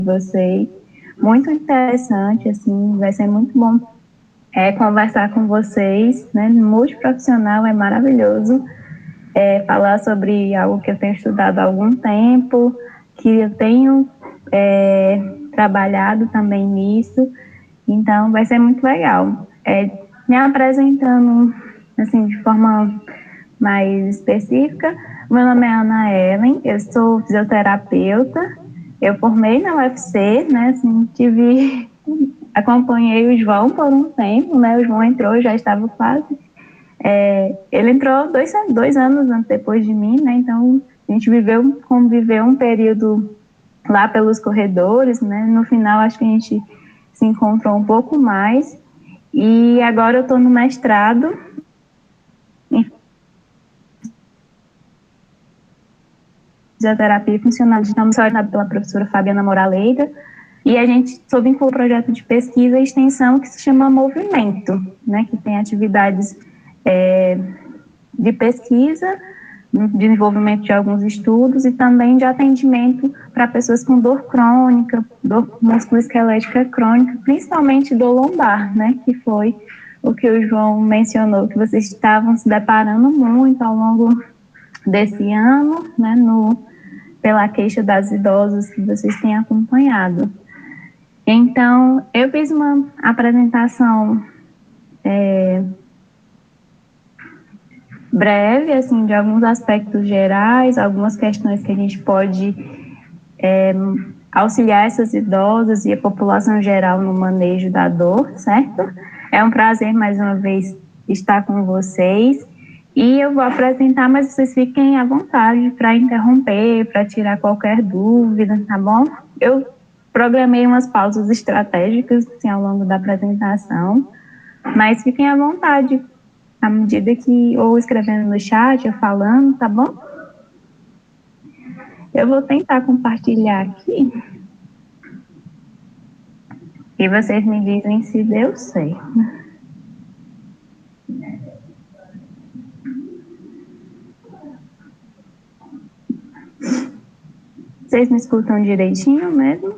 vocês. Muito interessante, assim, vai ser muito bom conversar com vocês, né? Multiprofissional, é maravilhoso falar sobre algo que eu tenho estudado há algum tempo, que eu tenho trabalhado também nisso, então vai ser muito legal. Me apresentando, assim, de forma mais específica, meu nome é Ana Ellen, eu sou fisioterapeuta, eu formei na UFC, né, assim, acompanhei o João por um tempo, né, o João entrou, já estava quase, ele entrou dois anos depois de mim, né, então a gente conviveu um período lá pelos corredores, né, no final acho que a gente se encontrou um pouco mais, e agora eu estou no mestrado em fisioterapia funcional, estamos orientados pela professora Fabiana Moraleida, e a gente vincula um projeto de pesquisa e extensão que se chama Movimento, né, que tem atividades de pesquisa, de desenvolvimento de alguns estudos e também de atendimento para pessoas com dor crônica, dor musculoesquelética crônica, principalmente dor lombar, né, que foi o que o João mencionou, que vocês estavam se deparando muito ao longo desse ano, né, pela queixa das idosas que vocês têm acompanhado. Então, eu fiz uma apresentação breve, assim, de alguns aspectos gerais, algumas questões que a gente pode auxiliar essas idosas e a população geral no manejo da dor, certo? É um prazer, mais uma vez, estar com vocês. E eu vou apresentar, mas vocês fiquem à vontade para interromper, para tirar qualquer dúvida, tá bom? Eu programei umas pausas estratégicas assim, ao longo da apresentação, mas fiquem à vontade, à medida que, ou escrevendo no chat, ou falando, tá bom? Eu vou tentar compartilhar aqui. E vocês me dizem se deu certo. Vocês me escutam direitinho mesmo?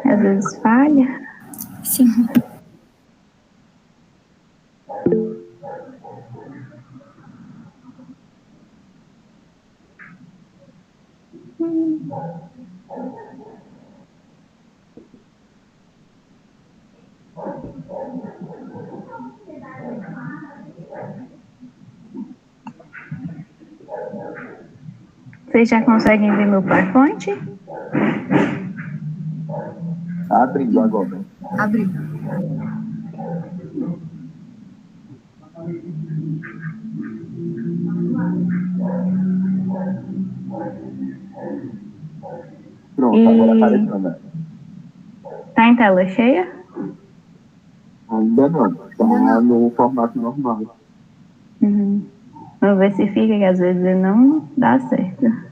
Às vezes falha. Sim. Vocês já conseguem ver meu PowerPoint? Abrindo agora. Abriu. Pronto, agora aparecendo. Tá em tela cheia? Ainda não, tá no formato normal. Uhum. Vamos ver se fica, que às vezes não dá certo.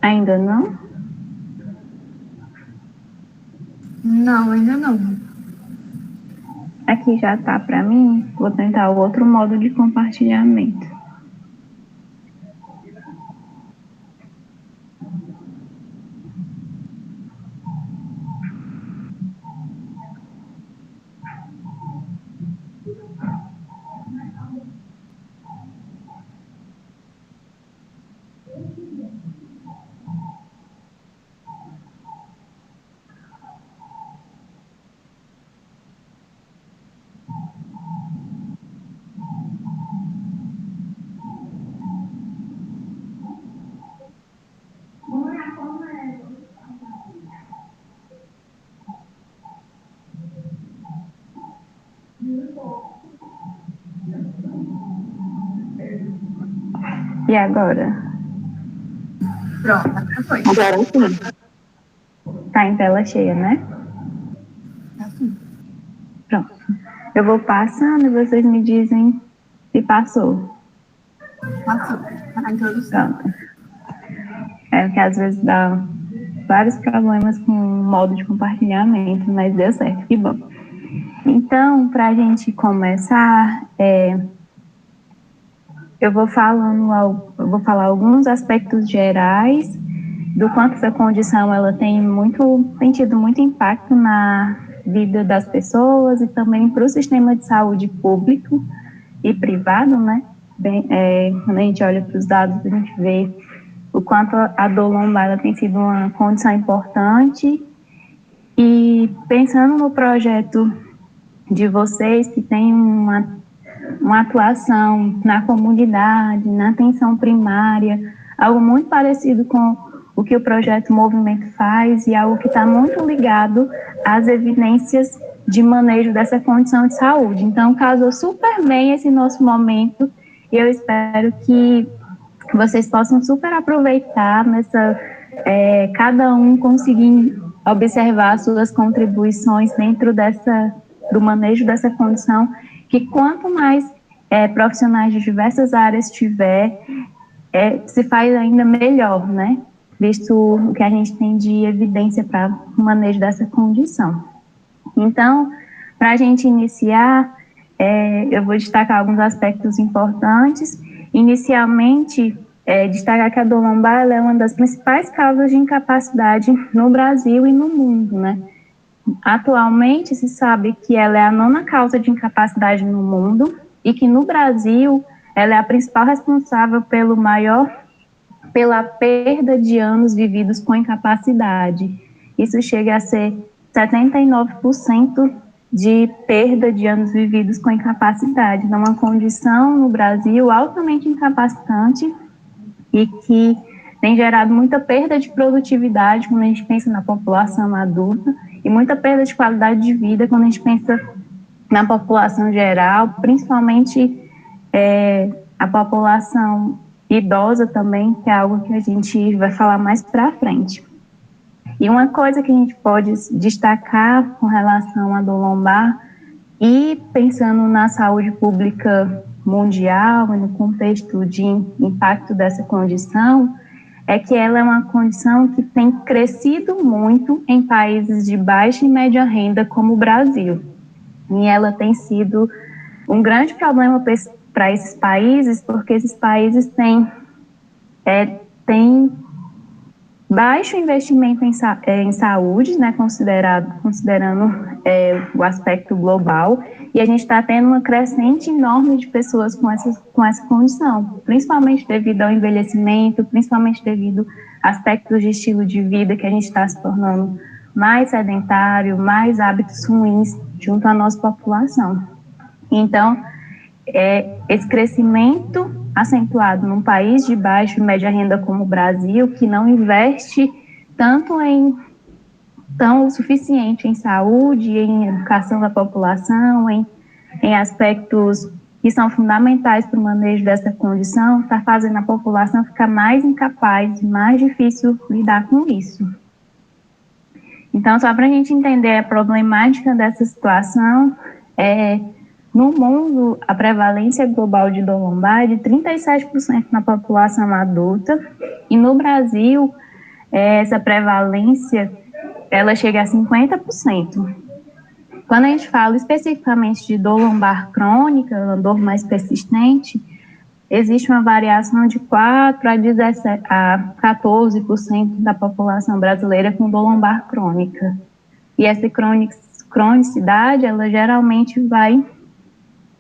Ainda não? Não, ainda não. Aqui já tá para mim. Vou tentar o outro modo de compartilhamento. E agora? Pronto, agora foi. Agora sim. Tá em tela cheia, né? Tá sim. Pronto. Eu vou passando e vocês me dizem se passou. Passou. Tá na introdução. Pronto. Que às vezes dá vários problemas com o modo de compartilhamento, mas deu certo, que bom. Então, para a gente começar, eu vou falar alguns aspectos gerais do quanto essa condição ela tem tido muito impacto na vida das pessoas e também para o sistema de saúde público e privado, né? Quando a gente olha para os dados, a gente vê o quanto a dor lombar tem sido uma condição importante. E pensando no projeto de vocês, que tem uma atuação na comunidade, na atenção primária, algo muito parecido com o que o projeto Movimento faz e algo que está muito ligado às evidências de manejo dessa condição de saúde. Então, casou super bem esse nosso momento e eu espero que vocês possam super aproveitar cada um conseguir observar suas contribuições dentro do manejo dessa condição, que quanto mais profissionais de diversas áreas tiver, se faz ainda melhor, né? Visto o que a gente tem de evidência para o manejo dessa condição. Então, para a gente iniciar, eu vou destacar alguns aspectos importantes. Inicialmente, destacar que a dor lombar é uma das principais causas de incapacidade no Brasil e no mundo, né? Atualmente, se sabe que ela é a 9ª causa de incapacidade no mundo e que no Brasil ela é a principal responsável pela perda de anos vividos com incapacidade. Isso chega a ser 79% de perda de anos vividos com incapacidade. Então, uma condição no Brasil altamente incapacitante e que tem gerado muita perda de produtividade quando a gente pensa na população adulta e muita perda de qualidade de vida quando a gente pensa na população geral, principalmente a população idosa também, que é algo que a gente vai falar mais para frente. E uma coisa que a gente pode destacar com relação à dor lombar e pensando na saúde pública mundial e no contexto de impacto dessa condição, é que ela é uma condição que tem crescido muito em países de baixa e média renda como o Brasil. E ela tem sido um grande problema para esses países, porque esses países têm baixo investimento em saúde, né, considerando o aspecto global, e a gente está tendo uma crescente enorme de pessoas com essa condição, principalmente devido ao envelhecimento, principalmente devido a aspectos de estilo de vida que a gente está se tornando mais sedentário, mais hábitos ruins junto à nossa população. Então, esse crescimento acentuado num país de baixa e média renda como o Brasil, que não investe tão o suficiente em saúde, em educação da população, em aspectos que são fundamentais para o manejo dessa condição, está fazendo a população ficar mais incapaz, mais difícil lidar com isso. Então, só para a gente entender a problemática dessa situação, no mundo, a prevalência global de dor lombar é de 37% na população adulta, e no Brasil, essa prevalência, ela chega a 50%. Quando a gente fala especificamente de dor lombar crônica, uma dor mais persistente, existe uma variação de 4% a 14% da população brasileira com dor lombar crônica. E essa cronicidade, ela geralmente vai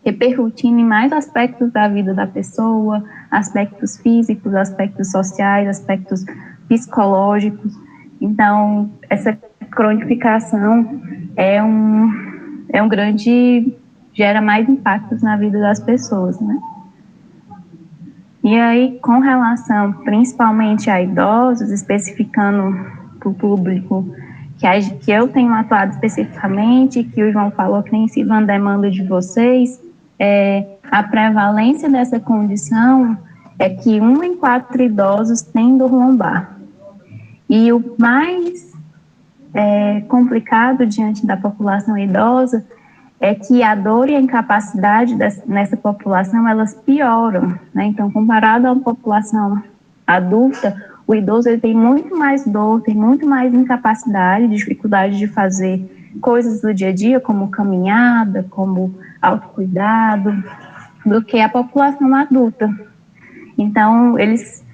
repercutindo em mais aspectos da vida da pessoa, aspectos físicos, aspectos sociais, aspectos psicológicos. Então, essa cronificação gera mais impactos na vida das pessoas, né? E aí, com relação principalmente a idosos, especificando para o público que eu tenho atuado especificamente, que o João falou que tem sido uma demanda de vocês, a prevalência dessa condição é que 1 em 4 idosos tem dor lombar. E o mais complicado diante da população idosa é que a dor e a incapacidade nessa população, elas pioram, né? Então, comparado a uma população adulta, o idoso ele tem muito mais dor, tem muito mais incapacidade, dificuldade de fazer coisas do dia a dia, como caminhada, como autocuidado, do que a população adulta. Então, eles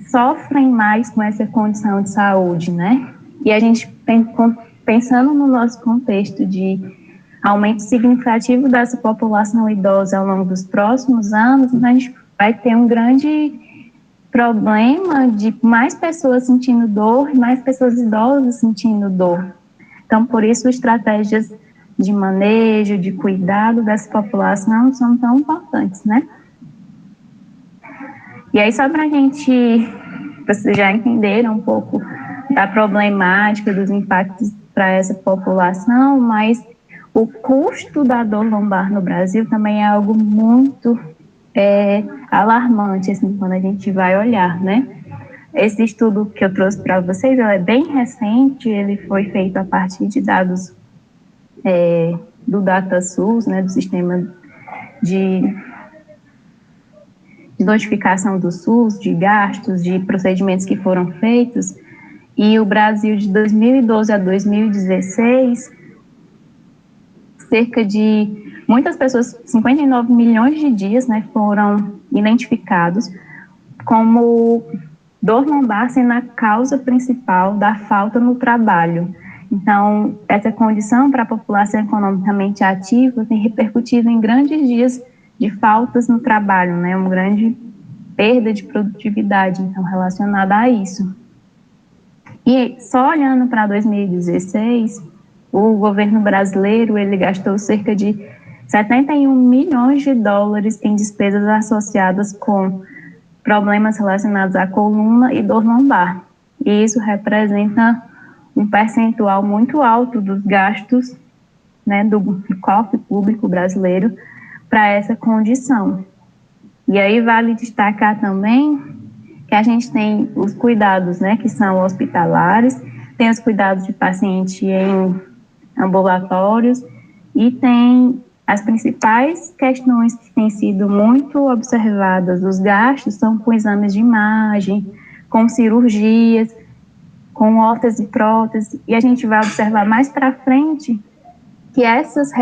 sofrem mais com essa condição de saúde, né? E a gente, pensando no nosso contexto de aumento significativo dessa população idosa ao longo dos próximos anos, a gente vai ter um grande problema de mais pessoas sentindo dor, mais pessoas idosas sentindo dor. Então, por isso, estratégias de manejo, de cuidado dessa população são tão importantes, né? E aí, só para a gente, vocês já entenderam um pouco da problemática, dos impactos para essa população, mas o custo da dor lombar no Brasil também é algo muito alarmante, assim, quando a gente vai olhar, né? Esse estudo que eu trouxe para vocês, ele é bem recente, ele foi feito a partir de dados do DataSUS, né, do sistema de notificação do SUS, de gastos, de procedimentos que foram feitos, e o Brasil de 2012 a 2016, cerca de muitas pessoas, 59 milhões de dias, né, foram identificados como dor lombar sendo a causa principal da falta no trabalho. Então, essa condição para a população economicamente ativa tem repercutido em grandes dias de faltas no trabalho, né, uma grande perda de produtividade, então, relacionada a isso. E só olhando para 2016, o governo brasileiro, ele gastou cerca de 71 milhões de dólares em despesas associadas com problemas relacionados à coluna e dor lombar. E isso representa um percentual muito alto dos gastos, né, do cofre público brasileiro para essa condição. E aí vale destacar também que a gente tem os cuidados, né, que são hospitalares, tem os cuidados de paciente em ambulatórios e tem as principais questões que têm sido muito observadas, os gastos são com exames de imagem, com cirurgias, com órtese e prótese, e a gente vai observar mais para frente que essas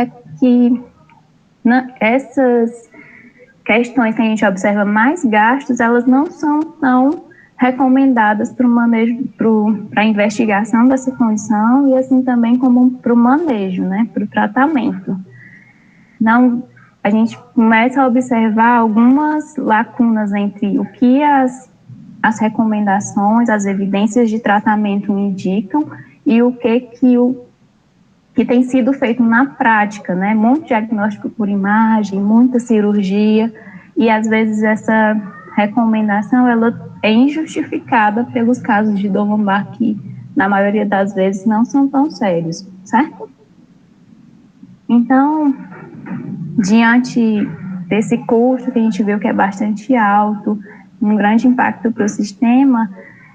questões que a gente observa mais gastos, elas não são tão recomendadas para o manejo, para a investigação dessa condição e assim também como para o manejo, né, para o tratamento. Não, a gente começa a observar algumas lacunas entre o que as recomendações, as evidências de tratamento indicam e o que tem sido feito na prática, né? Muito diagnóstico por imagem, muita cirurgia, e às vezes essa recomendação ela é injustificada pelos casos de dor lombar que, na maioria das vezes, não são tão sérios, certo? Então, diante desse custo que a gente viu que é bastante alto, um grande impacto para o sistema,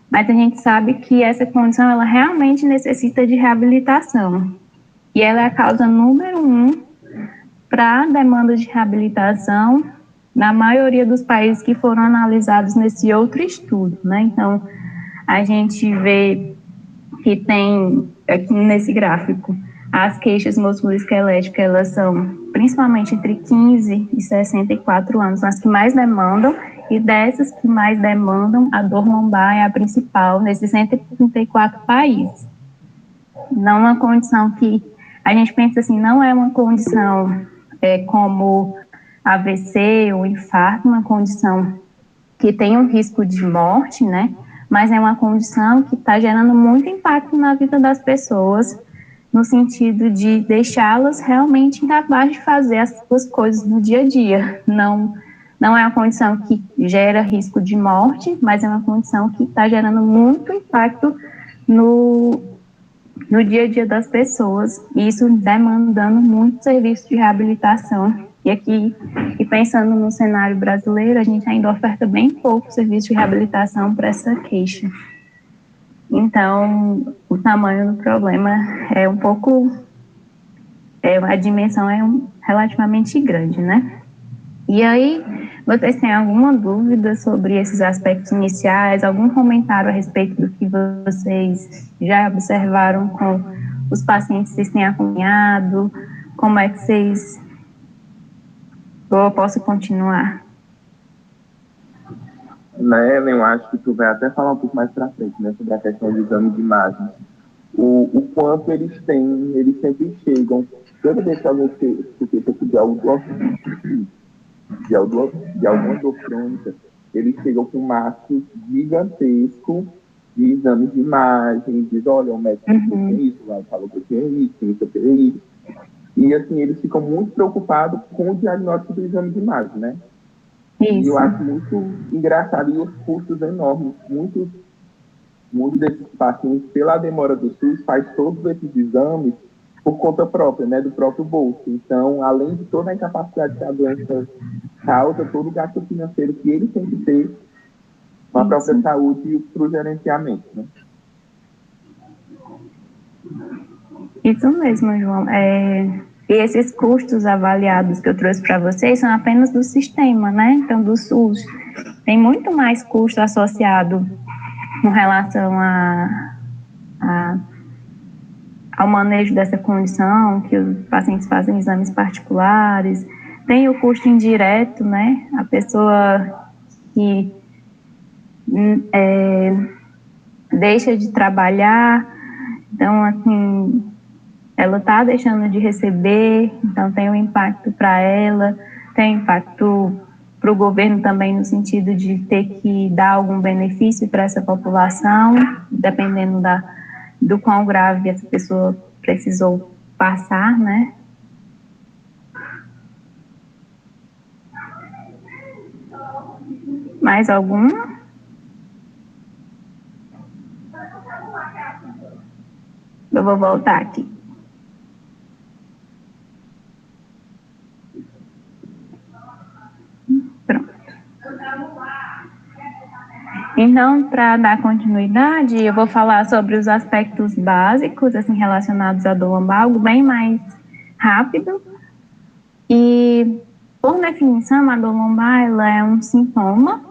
mas a gente sabe que essa condição ela realmente necessita de reabilitação. E ela é a causa número 1 para a demanda de reabilitação na maioria dos países que foram analisados nesse outro estudo, né? Então, a gente vê que tem, aqui nesse gráfico, as queixas musculoesqueléticas, elas são principalmente entre 15 e 64 anos, as que mais demandam, e dessas que mais demandam, a dor lombar é a principal nesses 134 países. Não é uma condição que a gente pensa assim, não é uma condição como AVC ou infarto, uma condição que tem um risco de morte, né? Mas é uma condição que está gerando muito impacto na vida das pessoas, no sentido de deixá-las realmente incapazes de fazer as suas coisas no dia a dia. Não é uma condição que gera risco de morte, mas é uma condição que está gerando muito impacto no dia a dia das pessoas, e isso demandando muito serviço de reabilitação. E aqui, pensando no cenário brasileiro, a gente ainda oferta bem pouco serviço de reabilitação para essa queixa. Então, o tamanho do problema é um pouco, a dimensão é relativamente grande, né? E aí, vocês têm alguma dúvida sobre esses aspectos iniciais, algum comentário a respeito do que vocês já observaram com os pacientes que vocês têm acompanhado? Como é que vocês... Ou eu posso continuar? né, eu acho que tu vai até falar um pouco mais para frente, né, sobre a questão do exame de imagem. O quanto eles sempre chegam, toda vez que alguém suspeita de alguma dor crônica, eles chegam com maços gigantescos de exames de imagem, diz, olha, o médico tem isso, lá falou que eu tinha isso, que eu tinha isso. E assim, eles ficam muito preocupados com o diagnóstico do exame de imagem, né? Isso. E eu acho muito engraçado, e os custos enormes, muitos desses pacientes, pela demora do SUS, faz todos esses exames por conta própria, né, do próprio bolso. Então, além de toda a incapacidade que a doença causa, todo o gasto financeiro que eles têm que ter com a própria saúde e para o gerenciamento, né? Isso mesmo, João. E esses custos avaliados que eu trouxe para vocês são apenas do sistema, né? Então, do SUS. Tem muito mais custo associado com relação ao manejo dessa condição, que os pacientes fazem exames particulares. Tem o custo indireto, né? A pessoa que deixa de trabalhar, então, assim, ela está deixando de receber, então tem um impacto para ela, tem impacto para o governo também no sentido de ter que dar algum benefício para essa população, dependendo do quão grave essa pessoa precisou passar, né? Mais alguma? Eu vou voltar aqui. Pronto. Então, para dar continuidade, eu vou falar sobre os aspectos básicos, assim, relacionados à dor lombar, algo bem mais rápido. E, por definição, a dor lombar ela é um sintoma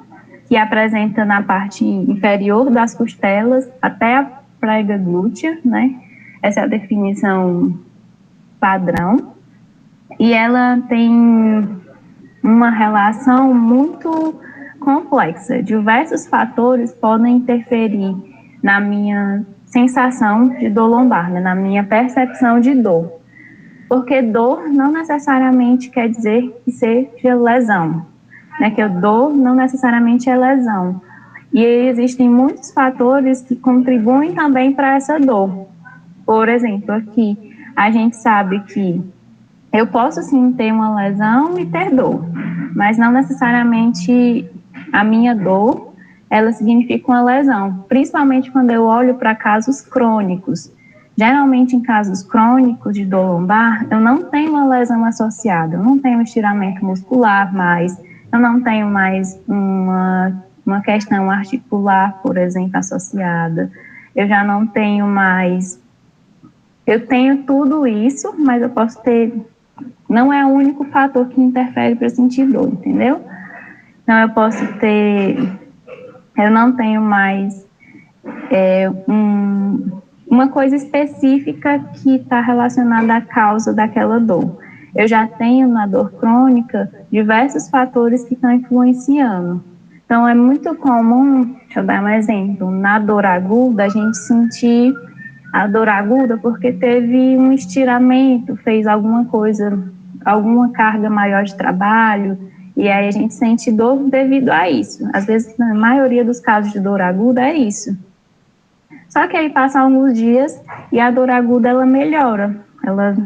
que apresenta na parte inferior das costelas até a prega glútea, né? Essa é a definição padrão. E ela tem uma relação muito complexa. Diversos fatores podem interferir na minha sensação de dor lombar, né? Na minha percepção de dor. Porque dor não necessariamente quer dizer que seja lesão, né? Que dor não necessariamente é lesão. E existem muitos fatores que contribuem também para essa dor. Por exemplo, aqui, a gente sabe que eu posso sim ter uma lesão e ter dor, mas não necessariamente a minha dor, ela significa uma lesão, principalmente quando eu olho para casos crônicos. Geralmente, em casos crônicos de dor lombar, eu não tenho uma lesão associada, eu não tenho estiramento muscular mais, eu não tenho mais uma questão articular, por exemplo, associada, eu já não tenho mais... Eu tenho tudo isso, mas eu posso ter... Não é o único fator que interfere para sentir dor, entendeu? Então, eu posso ter... Eu não tenho mais uma coisa específica que está relacionada à causa daquela dor. Eu já tenho na dor crônica diversos fatores que estão influenciando. Então, é muito comum, deixa eu dar um exemplo, na dor aguda, a gente sentir a dor aguda porque teve um estiramento, fez alguma coisa, alguma carga maior de trabalho, e aí a gente sente dor devido a isso. Às vezes, na maioria dos casos de dor aguda, é isso. Só que aí passam alguns dias e a dor aguda ela melhora, ela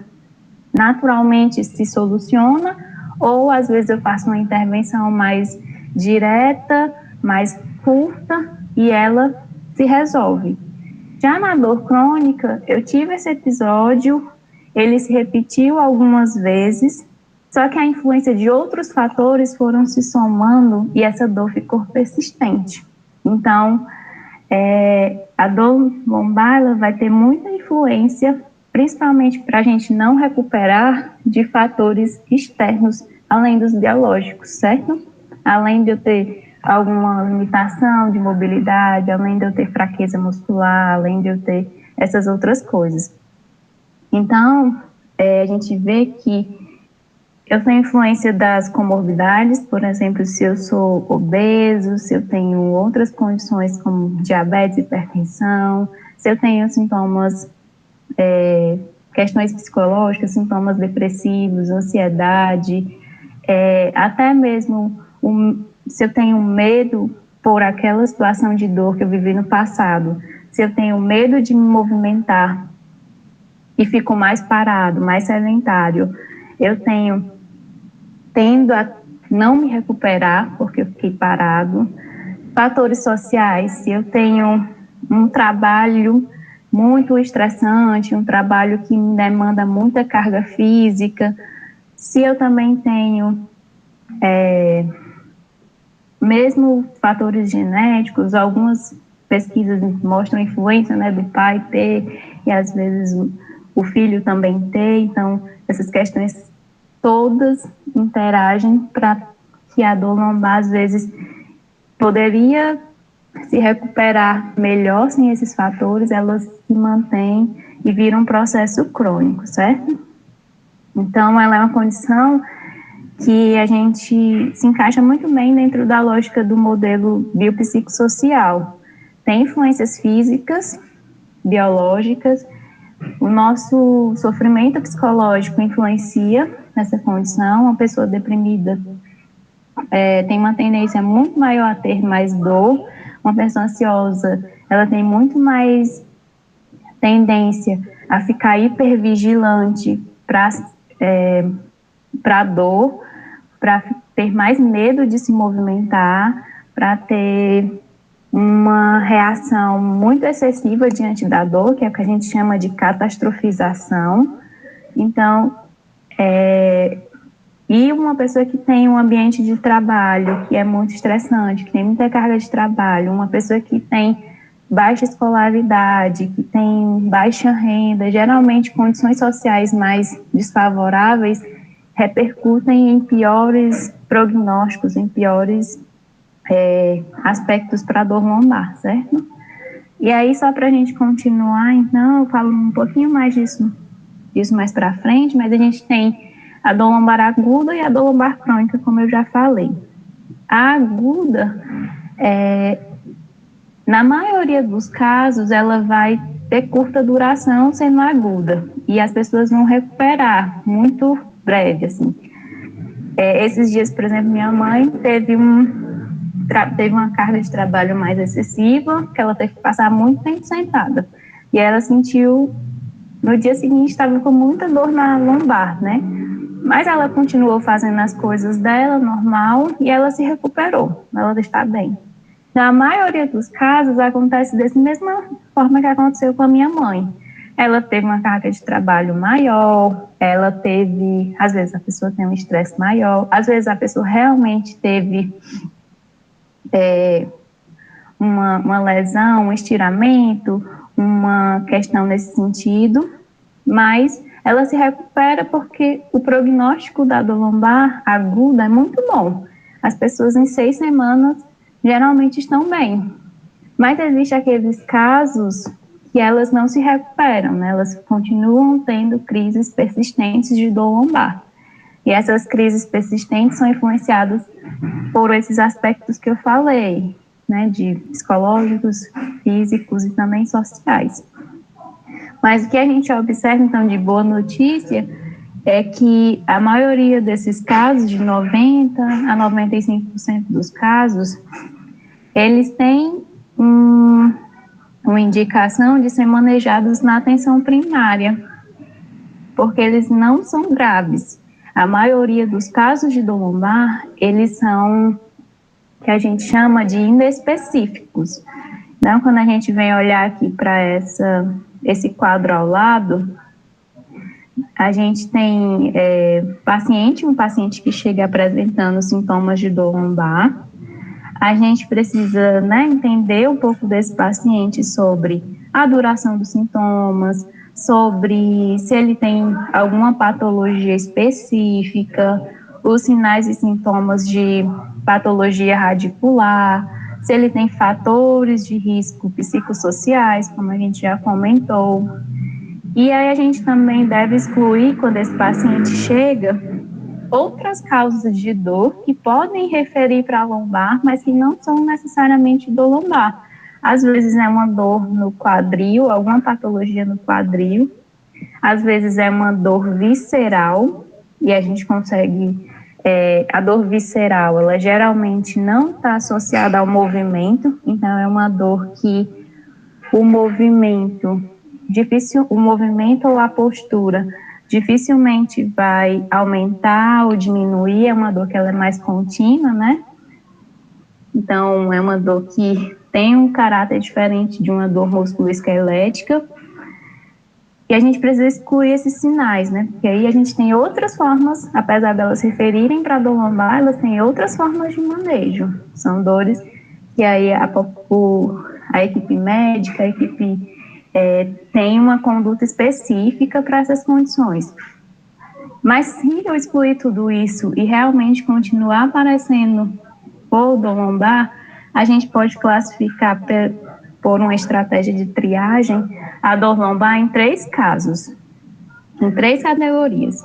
naturalmente se soluciona, ou às vezes eu faço uma intervenção mais direta, mais curta, e ela se resolve. Já na dor crônica, eu tive esse episódio, ele se repetiu algumas vezes, só que a influência de outros fatores foram se somando e essa dor ficou persistente. Então, a dor lombar ela vai ter muita influência, principalmente para a gente não recuperar de fatores externos, além dos biológicos, certo? Além de eu ter alguma limitação de mobilidade, além de eu ter fraqueza muscular, além de eu ter essas outras coisas. Então, a gente vê que eu tenho influência das comorbidades, por exemplo, se eu sou obeso, se eu tenho outras condições como diabetes, hipertensão, se eu tenho sintomas, questões psicológicas, sintomas depressivos, ansiedade, até mesmo se eu tenho medo por aquela situação de dor que eu vivi no passado, se eu tenho medo de me movimentar e fico mais parado, mais sedentário, eu tendo a não me recuperar porque eu fiquei parado. Fatores sociais, se eu tenho um trabalho muito estressante, um trabalho que me demanda muita carga física, se eu também tenho mesmo fatores genéticos, algumas pesquisas mostram influência, né, do pai ter e às vezes o filho também ter, então essas questões todas interagem para que a dor lombar às vezes poderia se recuperar melhor sem esses fatores, elas se mantêm e viram um processo crônico, certo? Então ela é uma condição que a gente se encaixa muito bem dentro da lógica do modelo biopsicossocial. Tem influências físicas, biológicas, o nosso sofrimento psicológico influencia nessa condição. Uma pessoa deprimida tem uma tendência muito maior a ter mais dor. Uma pessoa ansiosa, ela tem muito mais tendência a ficar hipervigilante para dor, para ter mais medo de se movimentar, para ter uma reação muito excessiva diante da dor, que é o que a gente chama de catastrofização. Então, e uma pessoa que tem um ambiente de trabalho que é muito estressante, que tem muita carga de trabalho, uma pessoa que tem baixa escolaridade, que tem baixa renda, geralmente condições sociais mais desfavoráveis, repercutem em piores prognósticos, em piores aspectos para a dor lombar, certo? E aí, só para a gente continuar, então, eu falo um pouquinho mais disso mais para frente, mas a gente tem a dor lombar aguda e a dor lombar crônica, como eu já falei. A aguda, na maioria dos casos, ela vai ter curta duração sendo aguda, e as pessoas vão recuperar muito breve, assim. Esses dias, por exemplo, minha mãe teve uma carga de trabalho mais excessiva, que ela teve que passar muito tempo sentada. E ela sentiu, no dia seguinte, estava com muita dor na lombar, né? Mas ela continuou fazendo as coisas dela, normal, e ela se recuperou, ela está bem. Na maioria dos casos, acontece dessa mesma forma que aconteceu com a minha mãe. Ela teve uma carga de trabalho maior, ela teve, às vezes a pessoa tem um estresse maior, às vezes a pessoa realmente teve uma lesão, um estiramento, uma questão nesse sentido, mas ela se recupera porque o prognóstico da dor lombar aguda é muito bom. As pessoas em 6 semanas geralmente estão bem, mas existem aqueles casos que elas não se recuperam, né? Elas continuam tendo crises persistentes de dor lombar. E essas crises persistentes são influenciadas por esses aspectos que eu falei, né? De psicológicos, físicos e também sociais. Mas o que a gente observa, então, de boa notícia, é que a maioria desses casos, de 90% a 95% dos casos, eles têm uma indicação de ser manejados na atenção primária, porque eles não são graves. A maioria dos casos de dor lombar, eles são que a gente chama de inespecíficos. Então, quando a gente vem olhar aqui para esse quadro ao lado, a gente tem um paciente que chega apresentando sintomas de dor lombar. A gente precisa, né, entender um pouco desse paciente sobre a duração dos sintomas, sobre se ele tem alguma patologia específica, os sinais e sintomas de patologia radicular, se ele tem fatores de risco psicossociais, como a gente já comentou. E aí a gente também deve excluir, quando esse paciente chega, outras causas de dor que podem referir para a lombar, mas que não são necessariamente dor lombar. Às vezes é uma dor no quadril, alguma patologia no quadril, às vezes é uma dor visceral, e a gente consegue, a dor visceral, ela geralmente não está associada ao movimento, então é uma dor que o movimento ou a postura dificilmente vai aumentar ou diminuir, é uma dor que ela é mais contínua, né? Então, é uma dor que tem um caráter diferente de uma dor musculoesquelética, e a gente precisa excluir esses sinais, né? Porque aí a gente tem outras formas, apesar delas se referirem para a dor lombar, elas têm outras formas de manejo. São dores que aí a equipe médica, a equipe tem uma conduta específica para essas condições. Mas se eu excluir tudo isso e realmente continuar aparecendo por dor lombar, a gente pode classificar por uma estratégia de triagem a dor lombar em 3 casos, em 3 categorias.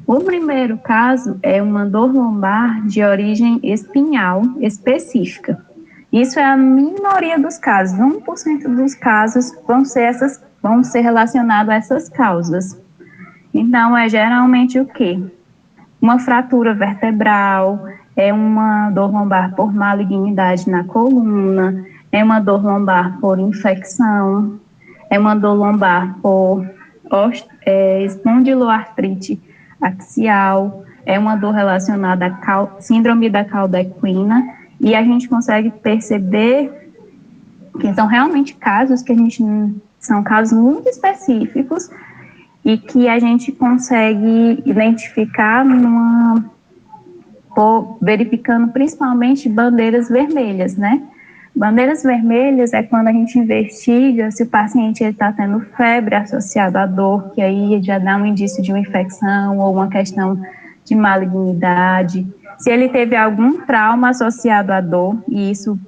O primeiro caso é uma dor lombar de origem espinhal específica. Isso é a minoria dos casos, 1% dos casos vão ser relacionados a essas causas. Então, é geralmente o quê? Uma fratura vertebral, é uma dor lombar por malignidade na coluna, é uma dor lombar por infecção, é uma dor lombar por espondiloartrite axial, é uma dor relacionada à síndrome da cauda equina, e a gente consegue perceber que são realmente casos são casos muito específicos e que a gente consegue identificar verificando principalmente bandeiras vermelhas, né? Bandeiras vermelhas é quando a gente investiga se o paciente está tendo febre associada à dor, que aí já dá um indício de uma infecção ou uma questão de malignidade. Se ele teve algum trauma associado à dor, e isso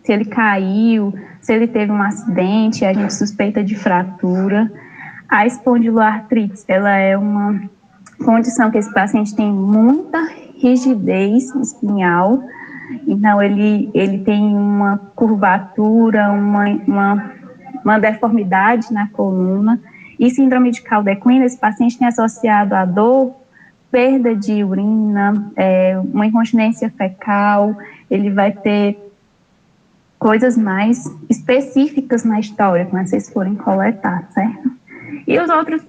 se ele caiu, se ele teve um acidente, a gente suspeita de fratura. A espondiloartrite, ela é uma condição que esse paciente tem muita rigidez espinhal, então ele tem uma curvatura, uma deformidade na coluna. E síndrome de cauda equina, esse paciente tem associado à dor, perda de urina, uma incontinência fecal, ele vai ter coisas mais específicas na história, quando vocês forem coletar, certo? E as outras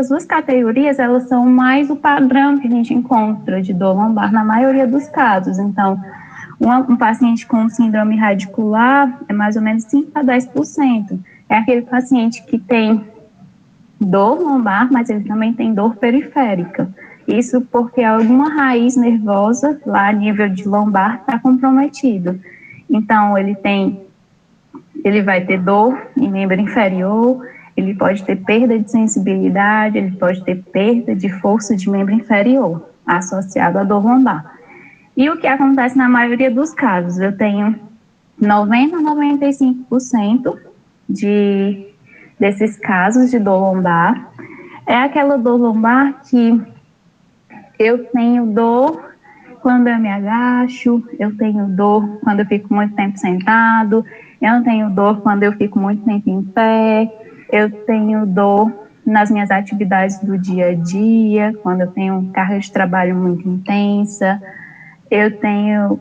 2 categorias, elas são mais o padrão que a gente encontra de dor lombar na maioria dos casos. Então, um paciente com síndrome radicular é mais ou menos 5 a 10%. É aquele paciente que tem dor lombar, mas ele também tem dor periférica. Isso porque alguma raiz nervosa, lá a nível de lombar, está comprometido. Então, ele vai ter dor em membro inferior, ele pode ter perda de sensibilidade, ele pode ter perda de força de membro inferior, associado à dor lombar. E o que acontece na maioria dos casos? Eu tenho 90 a 95% desses casos de dor lombar. É aquela dor lombar que eu tenho dor quando eu me agacho, eu tenho dor quando eu fico muito tempo sentado, eu tenho dor quando eu fico muito tempo em pé, eu tenho dor nas minhas atividades do dia a dia, quando eu tenho carga de trabalho muito intensa, eu tenho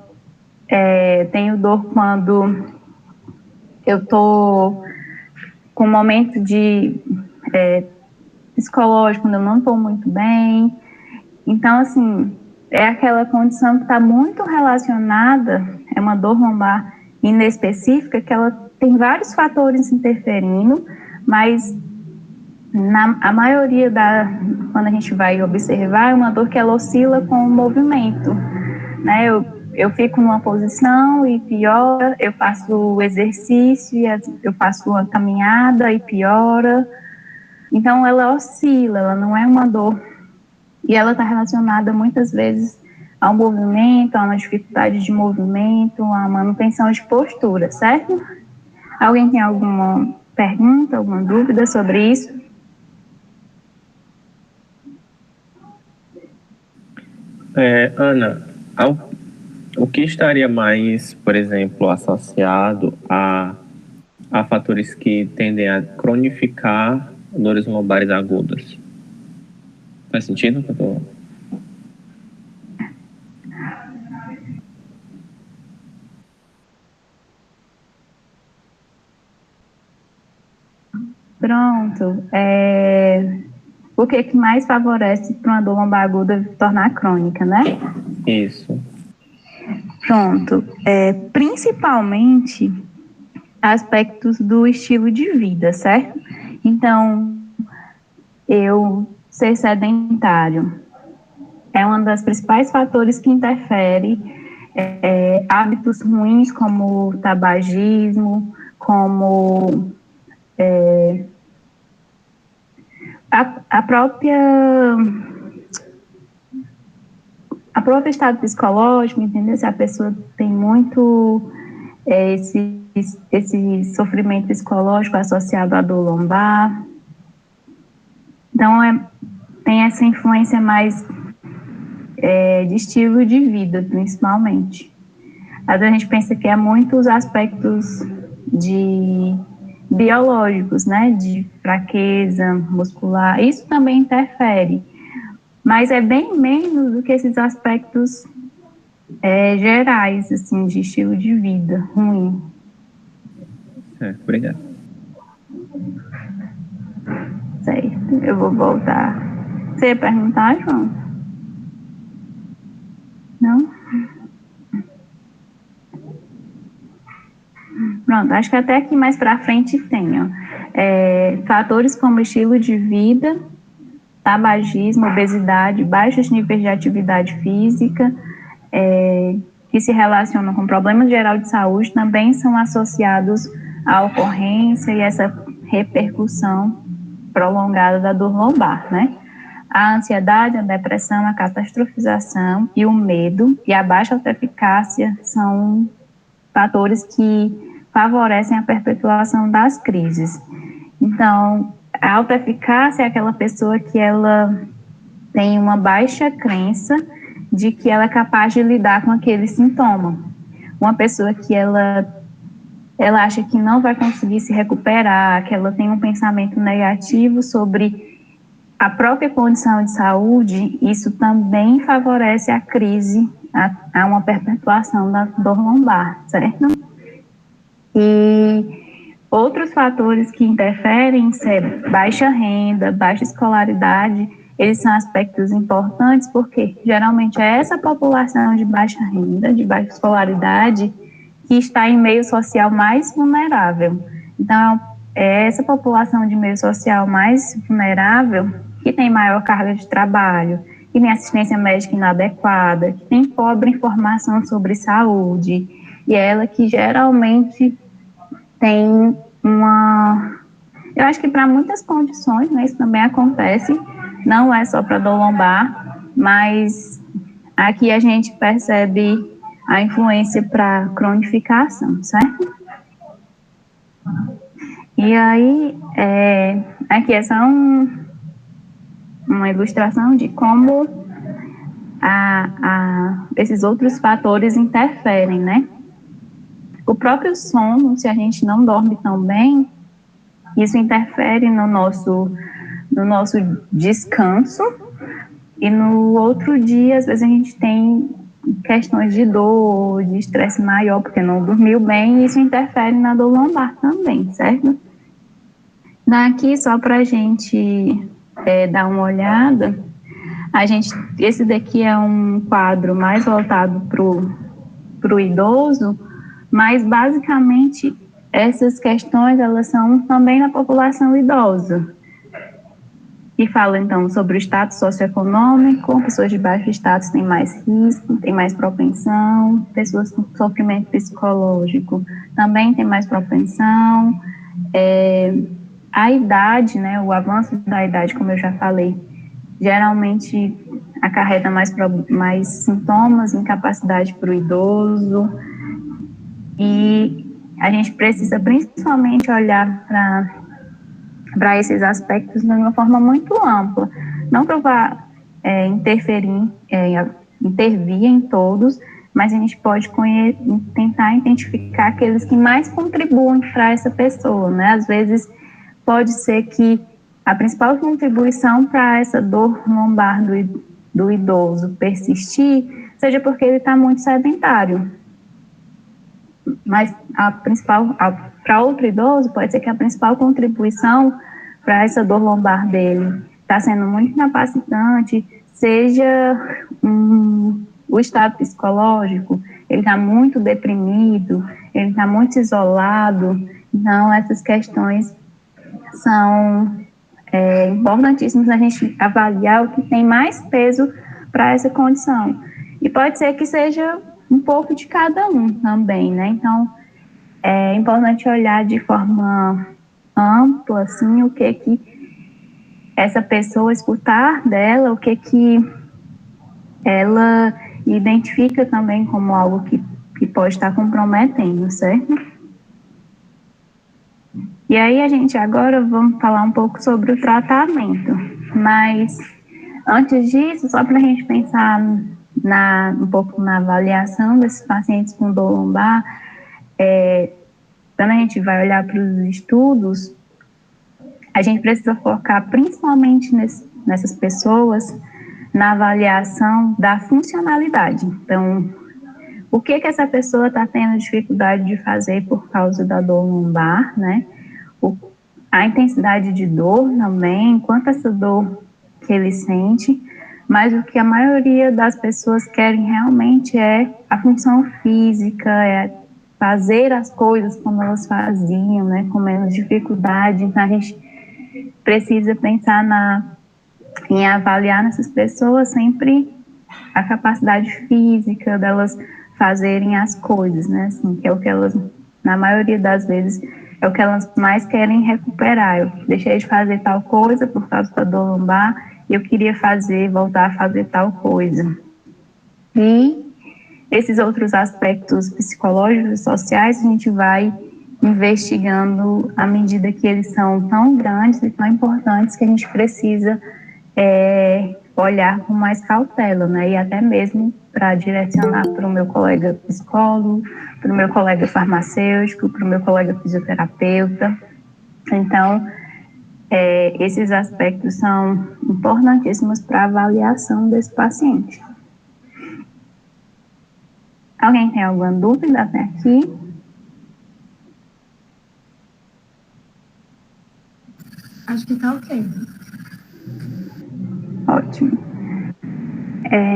dor quando eu estou com um momento de psicológico, quando eu não estou muito bem. Então, assim, é aquela condição que está muito relacionada, é uma dor lombar inespecífica, que ela tem vários fatores interferindo, mas a maioria quando a gente vai observar, é uma dor que ela oscila com o movimento, né? Eu fico numa posição e piora, eu faço o exercício e eu faço uma caminhada e piora. Então, ela oscila, ela não é uma dor. E ela está relacionada muitas vezes ao movimento, a uma dificuldade de movimento, a manutenção de postura, certo? Alguém tem alguma pergunta, alguma dúvida sobre isso? Ana, o que estaria mais, por exemplo, associado a fatores que tendem a cronificar dores lombares agudas? Faz sentido o que eu tô... Pronto. O que mais favorece para uma dor lombar aguda tornar crônica, né? Isso. Pronto. Principalmente aspectos do estilo de vida, certo? Então, eu ser sedentário é um dos principais fatores que interfere hábitos ruins como tabagismo, como a próprio estado psicológico, entendeu? Se a pessoa tem muito esse sofrimento psicológico associado à dor lombar. Então, tem essa influência mais de estilo de vida, principalmente. Às vezes a gente pensa que é muitos aspectos biológicos, né, de fraqueza muscular, isso também interfere, mas é bem menos do que esses aspectos gerais, assim, de estilo de vida ruim. Obrigado. Certo, eu vou voltar. Você ia perguntar, João? Não? Pronto, acho que até aqui mais para frente tem, ó. Fatores como estilo de vida, tabagismo, obesidade, baixos níveis de atividade física, que se relacionam com problemas gerais de saúde, também são associados à ocorrência e essa repercussão prolongada da dor lombar, né? A ansiedade, a depressão, a catastrofização e o medo e a baixa autoeficácia são fatores que favorecem a perpetuação das crises. Então, a autoeficácia é aquela pessoa que ela tem uma baixa crença de que ela é capaz de lidar com aquele sintoma. Uma pessoa que ela acha que não vai conseguir se recuperar, que ela tem um pensamento negativo sobre a própria condição de saúde, isso também favorece a crise, a uma perpetuação da dor lombar, certo? E outros fatores que interferem são baixa renda, baixa escolaridade, eles são aspectos importantes porque geralmente é essa população de baixa renda, de baixa escolaridade, que está em meio social mais vulnerável. Então, é essa população de meio social mais vulnerável que tem maior carga de trabalho, que tem assistência médica inadequada, que tem pobre informação sobre saúde, e é ela que geralmente tem eu acho que para muitas condições, né, isso também acontece, não é só para dor lombar, mas aqui a gente percebe a influência para cronificação, certo? E aí, aqui é só uma ilustração de como esses outros fatores interferem, né? O próprio sono, se a gente não dorme tão bem, isso interfere no nosso descanso, e no outro dia, às vezes a gente tem questões de dor, de estresse maior, porque não dormiu bem, e isso interfere na dor lombar também, certo? Daqui, só para a gente dar uma olhada, esse daqui é um quadro mais voltado para o idoso, mas basicamente essas questões, elas são também na população idosa, que fala então sobre o status socioeconômico, pessoas de baixo status têm mais risco, têm mais propensão, pessoas com sofrimento psicológico também têm mais propensão, a idade, né, o avanço da idade, como eu já falei, geralmente acarreta mais sintomas, incapacidade para o idoso, e a gente precisa principalmente olhar para esses aspectos de uma forma muito ampla, não para interferir intervir em todos, mas a gente pode tentar identificar aqueles que mais contribuem para essa pessoa, né? Às vezes pode ser que a principal contribuição para essa dor lombar do idoso persistir seja porque ele está muito sedentário. Mas para outro idoso, pode ser que a principal contribuição para essa dor lombar dele está sendo muito incapacitante, seja o estado psicológico, ele está muito deprimido, ele está muito isolado. Então, essas questões são importantíssimas a gente avaliar o que tem mais peso para essa condição. E pode ser que seja um pouco de cada um também, né? Então, é importante olhar de forma ampla, assim, o que essa pessoa, escutar dela, o que ela identifica também como algo que pode estar comprometendo, certo? E aí a gente agora vamos falar um pouco sobre o tratamento, mas antes disso, só para a gente pensar um pouco na avaliação desses pacientes com dor lombar, quando a gente vai olhar para os estudos, a gente precisa focar principalmente nessas pessoas na avaliação da funcionalidade. Então, o que essa pessoa está tendo dificuldade de fazer por causa da dor lombar, né? A intensidade de dor também, quanto essa dor que ele sente, mas o que a maioria das pessoas querem realmente é a função física, é fazer as coisas como elas faziam, né, com menos dificuldade. Então, a gente precisa pensar em avaliar nessas pessoas sempre a capacidade física delas fazerem as coisas, né, assim, que é o que elas, na maioria das vezes, é o que elas mais querem recuperar. Eu deixei de fazer tal coisa por causa da dor lombar e eu queria voltar a fazer tal coisa. E esses outros aspectos psicológicos e sociais a gente vai investigando à medida que eles são tão grandes e tão importantes que a gente precisa olhar com mais cautela, né? E até mesmo para direcionar para o meu colega psicólogo, para o meu colega farmacêutico, para o meu colega fisioterapeuta. Então, esses aspectos são importantíssimos para a avaliação desse paciente. Alguém tem alguma dúvida até aqui? Acho que tá ok. Ótimo.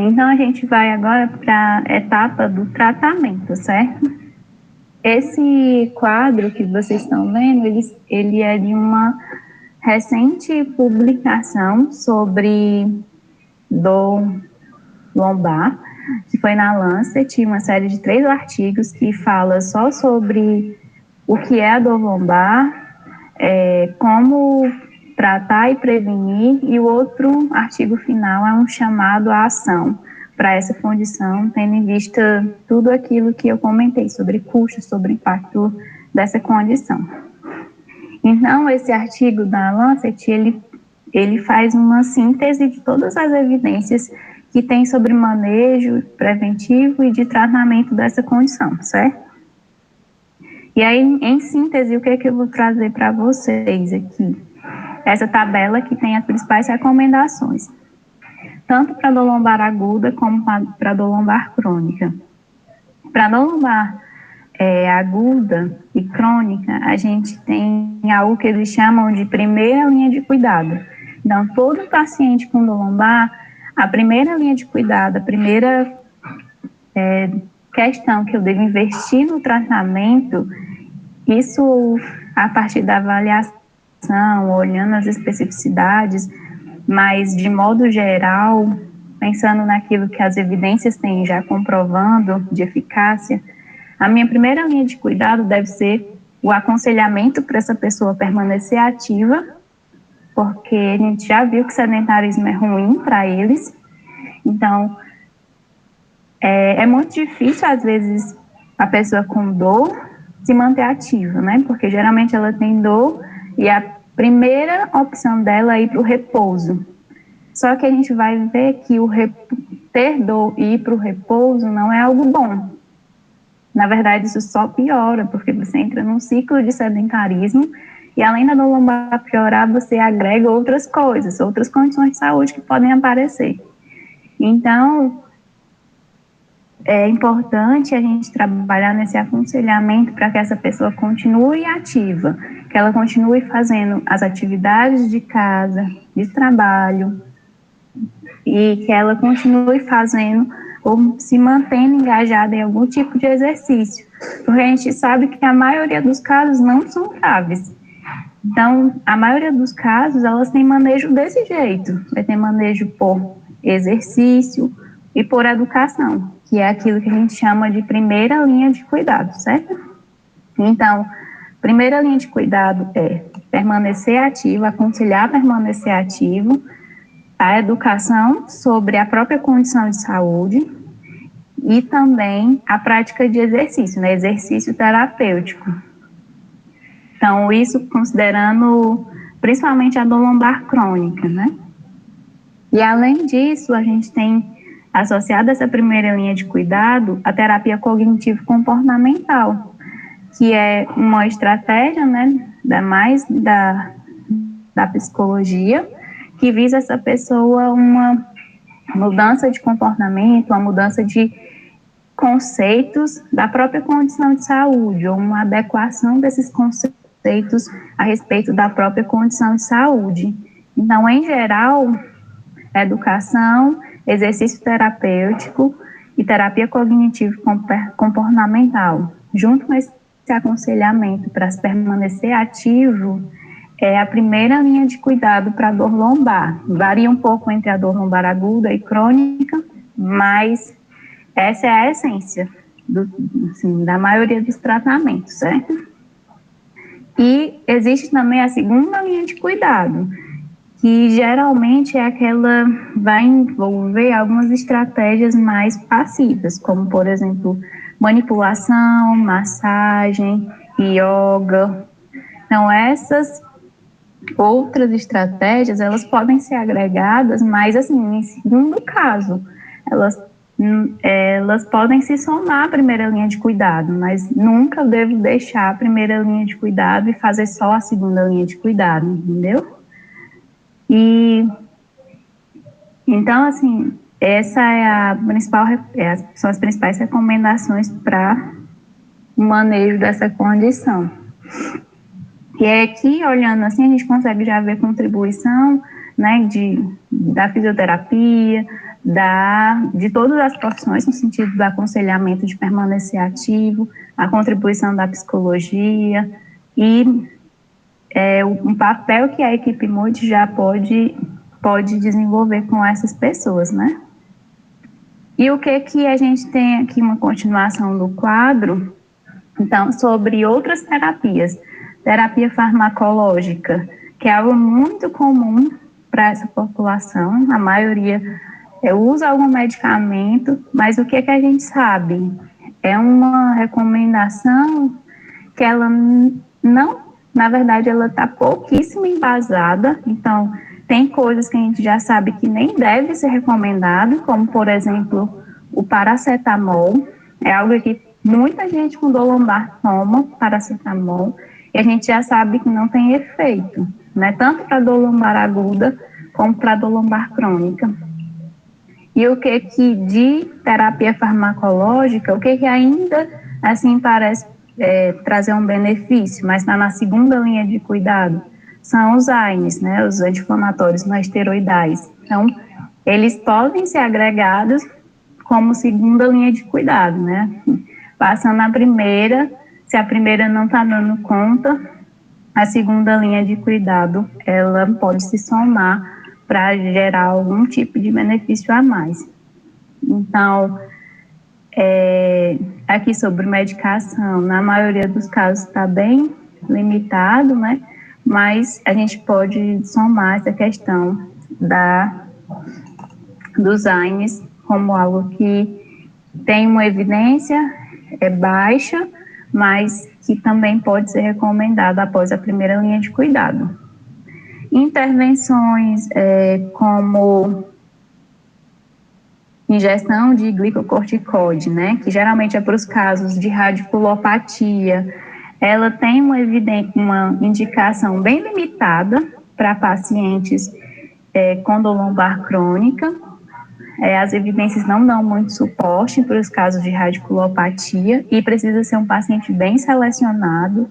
Então, a gente vai agora para a etapa do tratamento, certo? Esse quadro que vocês estão vendo, ele é de uma recente publicação sobre dor lombar, que foi na Lancet, uma série de 3 artigos que fala só sobre o que é a dor lombar, como tratar e prevenir, e o outro artigo final é um chamado à ação para essa condição, tendo em vista tudo aquilo que eu comentei sobre custos, sobre o impacto dessa condição. Então, esse artigo da Lancet, ele faz uma síntese de todas as evidências que tem sobre manejo preventivo e de tratamento dessa condição, certo? E aí, em síntese, o que eu vou trazer para vocês aqui? Essa tabela que tem as principais recomendações, tanto para dor lombar aguda como para dor lombar crônica. Para dor lombar aguda e crônica, a gente tem algo que eles chamam de primeira linha de cuidado. Então, todo paciente com dor lombar, a primeira linha de cuidado, a primeira questão que eu devo investir no tratamento, isso a partir da avaliação, olhando as especificidades, mas de modo geral, pensando naquilo que as evidências têm já comprovando de eficácia, a minha primeira linha de cuidado deve ser o aconselhamento para essa pessoa permanecer ativa, porque a gente já viu que sedentarismo é ruim para eles. Então, é muito difícil, às vezes, a pessoa com dor se manter ativa, né? Porque geralmente ela tem dor e a primeira opção dela é ir para o repouso. Só que a gente vai ver que ter dor e ir para o repouso não é algo bom. Na verdade, isso só piora, porque você entra num ciclo de sedentarismo e, além da dor lombar piorar, você agrega outras coisas, outras condições de saúde que podem aparecer. Então, é importante a gente trabalhar nesse aconselhamento para que essa pessoa continue ativa, que ela continue fazendo as atividades de casa, de trabalho, e que ela continue fazendo ou se mantendo engajada em algum tipo de exercício, porque a gente sabe que a maioria dos casos não são graves. Então, a maioria dos casos, elas têm manejo desse jeito, vai ter manejo por exercício e por educação, que é aquilo que a gente chama de primeira linha de cuidado, certo? Então, primeira linha de cuidado é permanecer ativo, aconselhar permanecer ativo, a educação sobre a própria condição de saúde e também a prática de exercício, né? Exercício terapêutico. Então, isso considerando principalmente a dor lombar crônica, né? E além disso, a gente tem associado a essa primeira linha de cuidado a terapia cognitivo-comportamental, que é uma estratégia, né, da psicologia, que visa essa pessoa uma mudança de comportamento, uma mudança de conceitos da própria condição de saúde, ou uma adequação desses conceitos a respeito da própria condição de saúde. Então, em geral, educação, exercício terapêutico e terapia cognitivo-comportamental, junto com esse aconselhamento para se permanecer ativo, é a primeira linha de cuidado para a dor lombar. Varia um pouco entre a dor lombar aguda e crônica, mas essa é a essência da maioria dos tratamentos, certo? E existe também a segunda linha de cuidado, que geralmente é aquela, vai envolver algumas estratégias mais passivas, como, por exemplo, manipulação, massagem, yoga. Então, essas outras estratégias, elas podem ser agregadas, mas, assim, em segundo caso, elas podem se somar à primeira linha de cuidado, mas nunca devo deixar a primeira linha de cuidado e fazer só a segunda linha de cuidado, entendeu? E, então, assim, essa é são as principais recomendações para o manejo dessa condição. E aqui, olhando assim, a gente consegue já ver contribuição, né, da fisioterapia, de todas as profissões, no sentido do aconselhamento de permanecer ativo, a contribuição da psicologia e um papel que a equipe MUD já pode desenvolver com essas pessoas, né? E o que a gente tem aqui, uma continuação do quadro, então, sobre outras terapias. Terapia farmacológica, que é algo muito comum para essa população, a maioria usa algum medicamento, mas o que a gente sabe? É uma recomendação que ela não, na verdade, ela está pouquíssimo embasada, então tem coisas que a gente já sabe que nem deve ser recomendado, como, por exemplo, o paracetamol, é algo que muita gente com dor lombar toma paracetamol, e a gente já sabe que não tem efeito, né? Tanto para dor lombar aguda, como para dor lombar crônica. E o que de terapia farmacológica, o que ainda, assim, parece trazer um benefício, mas está na segunda linha de cuidado, são os AINES, né? Os anti-inflamatórios não esteroidais. Então, eles podem ser agregados como segunda linha de cuidado, né? Passando a primeira, se a primeira não está dando conta, a segunda linha de cuidado, ela pode se somar para gerar algum tipo de benefício a mais. Então, aqui sobre medicação, na maioria dos casos está bem limitado, né? Mas a gente pode somar essa questão dos AINES como algo que tem uma evidência baixa, mas que também pode ser recomendado após a primeira linha de cuidado. Intervenções como ingestão de glicocorticoide, né, que geralmente é para os casos de radiculopatia, ela tem uma indicação bem limitada para pacientes com dor lombar crônica. As evidências não dão muito suporte para os casos de radiculopatia e precisa ser um paciente bem selecionado,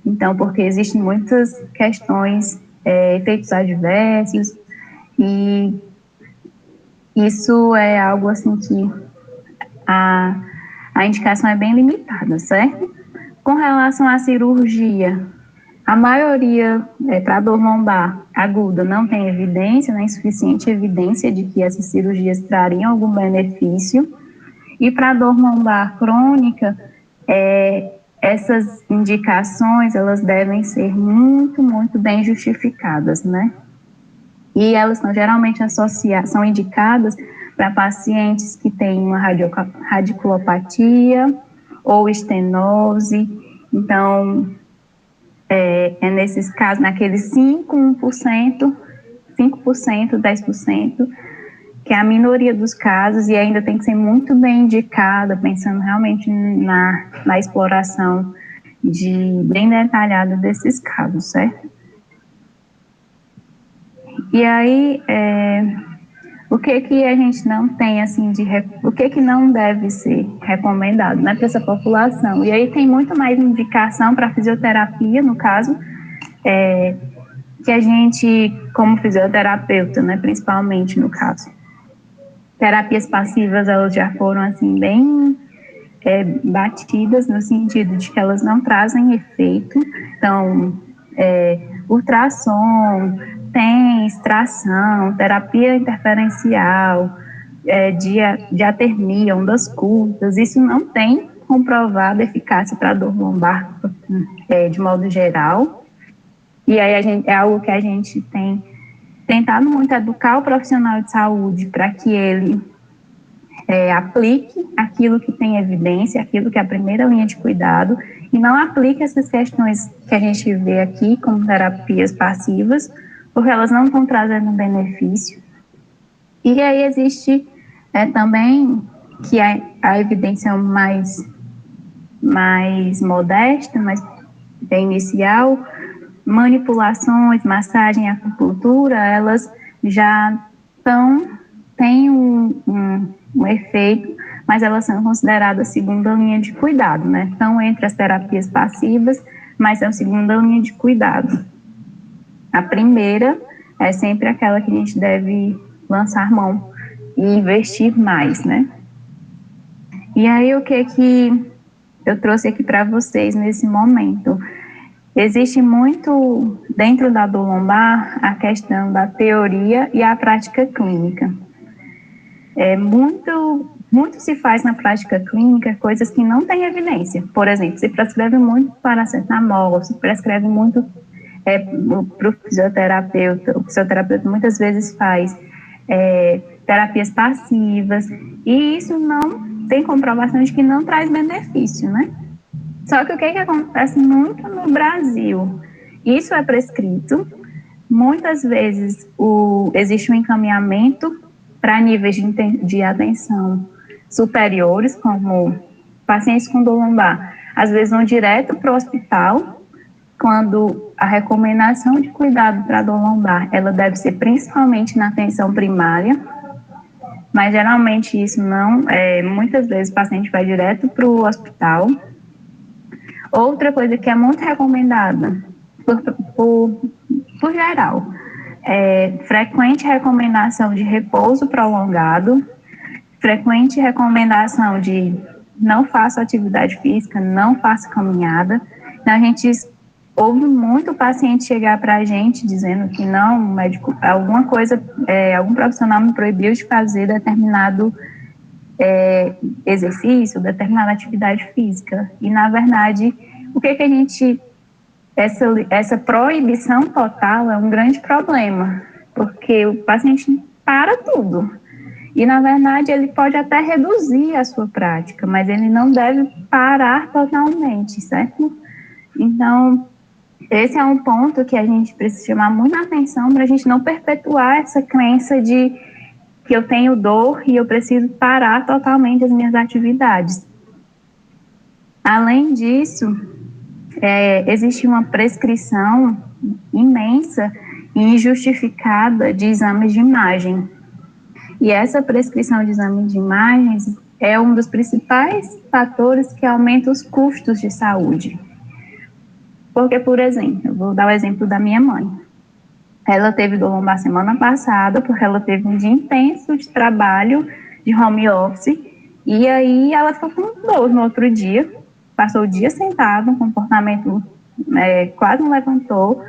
então, porque existem muitas questões, efeitos adversos, e isso é algo assim que a indicação é bem limitada, certo? Com relação à cirurgia, a maioria para dor lombar aguda não tem evidência, né, insuficiente evidência de que essas cirurgias trariam algum benefício. E para dor lombar crônica, essas indicações, elas devem ser muito, muito bem justificadas, né? E elas são geralmente associadas, são indicadas para pacientes que têm uma radiculopatia ou estenose. Então, nesses casos, naqueles 5%, 10%, que é a minoria dos casos, e ainda tem que ser muito bem indicada, pensando realmente na exploração bem detalhada desses casos, certo? E aí, o que a gente não tem, assim, o que não deve ser recomendado, né, para essa população? E aí tem muito mais indicação para fisioterapia, no caso, que a gente, como fisioterapeuta, né, principalmente no caso. Terapias passivas, elas já foram, assim, bem batidas, no sentido de que elas não trazem efeito. Então, ultrassom, TENS, tração, terapia interferencial, diatermia, ondas curtas, isso não tem comprovada eficácia para dor lombar de modo geral. E aí é algo que a gente tem tentado muito educar o profissional de saúde para que ele aplique aquilo que tem evidência, aquilo que é a primeira linha de cuidado, e não aplique essas questões que a gente vê aqui como terapias passivas, porque elas não estão trazendo benefício. E aí existe também que a evidência mais modesta, mais inicial, manipulações, massagem, acupuntura, elas já têm um efeito, mas elas são consideradas segunda linha de cuidado, né? Estão entre as terapias passivas, mas são segunda linha de cuidado. A primeira é sempre aquela que a gente deve lançar mão e investir mais, né? E aí, o que eu trouxe aqui para vocês nesse momento? Existe muito, dentro da dor lombar, a questão da teoria e a prática clínica. Muito se faz na prática clínica coisas que não têm evidência. Por exemplo, se prescreve muito paracetamol, se prescreve muito para o fisioterapeuta. O fisioterapeuta muitas vezes faz terapias passivas, e isso não tem comprovação de que não traz benefício, né? Só que o que acontece muito no Brasil? Isso é prescrito, muitas vezes existe um encaminhamento para níveis de atenção superiores, como pacientes com dor lombar, às vezes vão direto para o hospital, quando a recomendação de cuidado para dor lombar, ela deve ser principalmente na atenção primária, mas geralmente isso não, muitas vezes o paciente vai direto para o hospital. Outra coisa que é muito recomendada, por geral, frequente recomendação de repouso prolongado, frequente recomendação de não faça atividade física, não faça caminhada. Então, a gente ouve muito paciente chegar para a gente dizendo que não, médico, alguma coisa, algum profissional me proibiu de fazer determinado exercício, determinada atividade física. E, na verdade, o que a gente... Essa proibição total é um grande problema, porque o paciente para tudo. E, na verdade, ele pode até reduzir a sua prática, mas ele não deve parar totalmente, certo? Então, esse é um ponto que a gente precisa chamar muita atenção para a gente não perpetuar essa crença de que eu tenho dor e eu preciso parar totalmente as minhas atividades. Além disso, existe uma prescrição imensa e injustificada de exames de imagem. E essa prescrição de exames de imagens é um dos principais fatores que aumenta os custos de saúde. Porque, por exemplo, eu vou dar o exemplo da minha mãe. Ela teve dor lombar semana passada, porque ela teve um dia intenso de trabalho, de home office, e aí ela ficou com dor no outro dia, passou o dia sentada, um comportamento quase não levantou,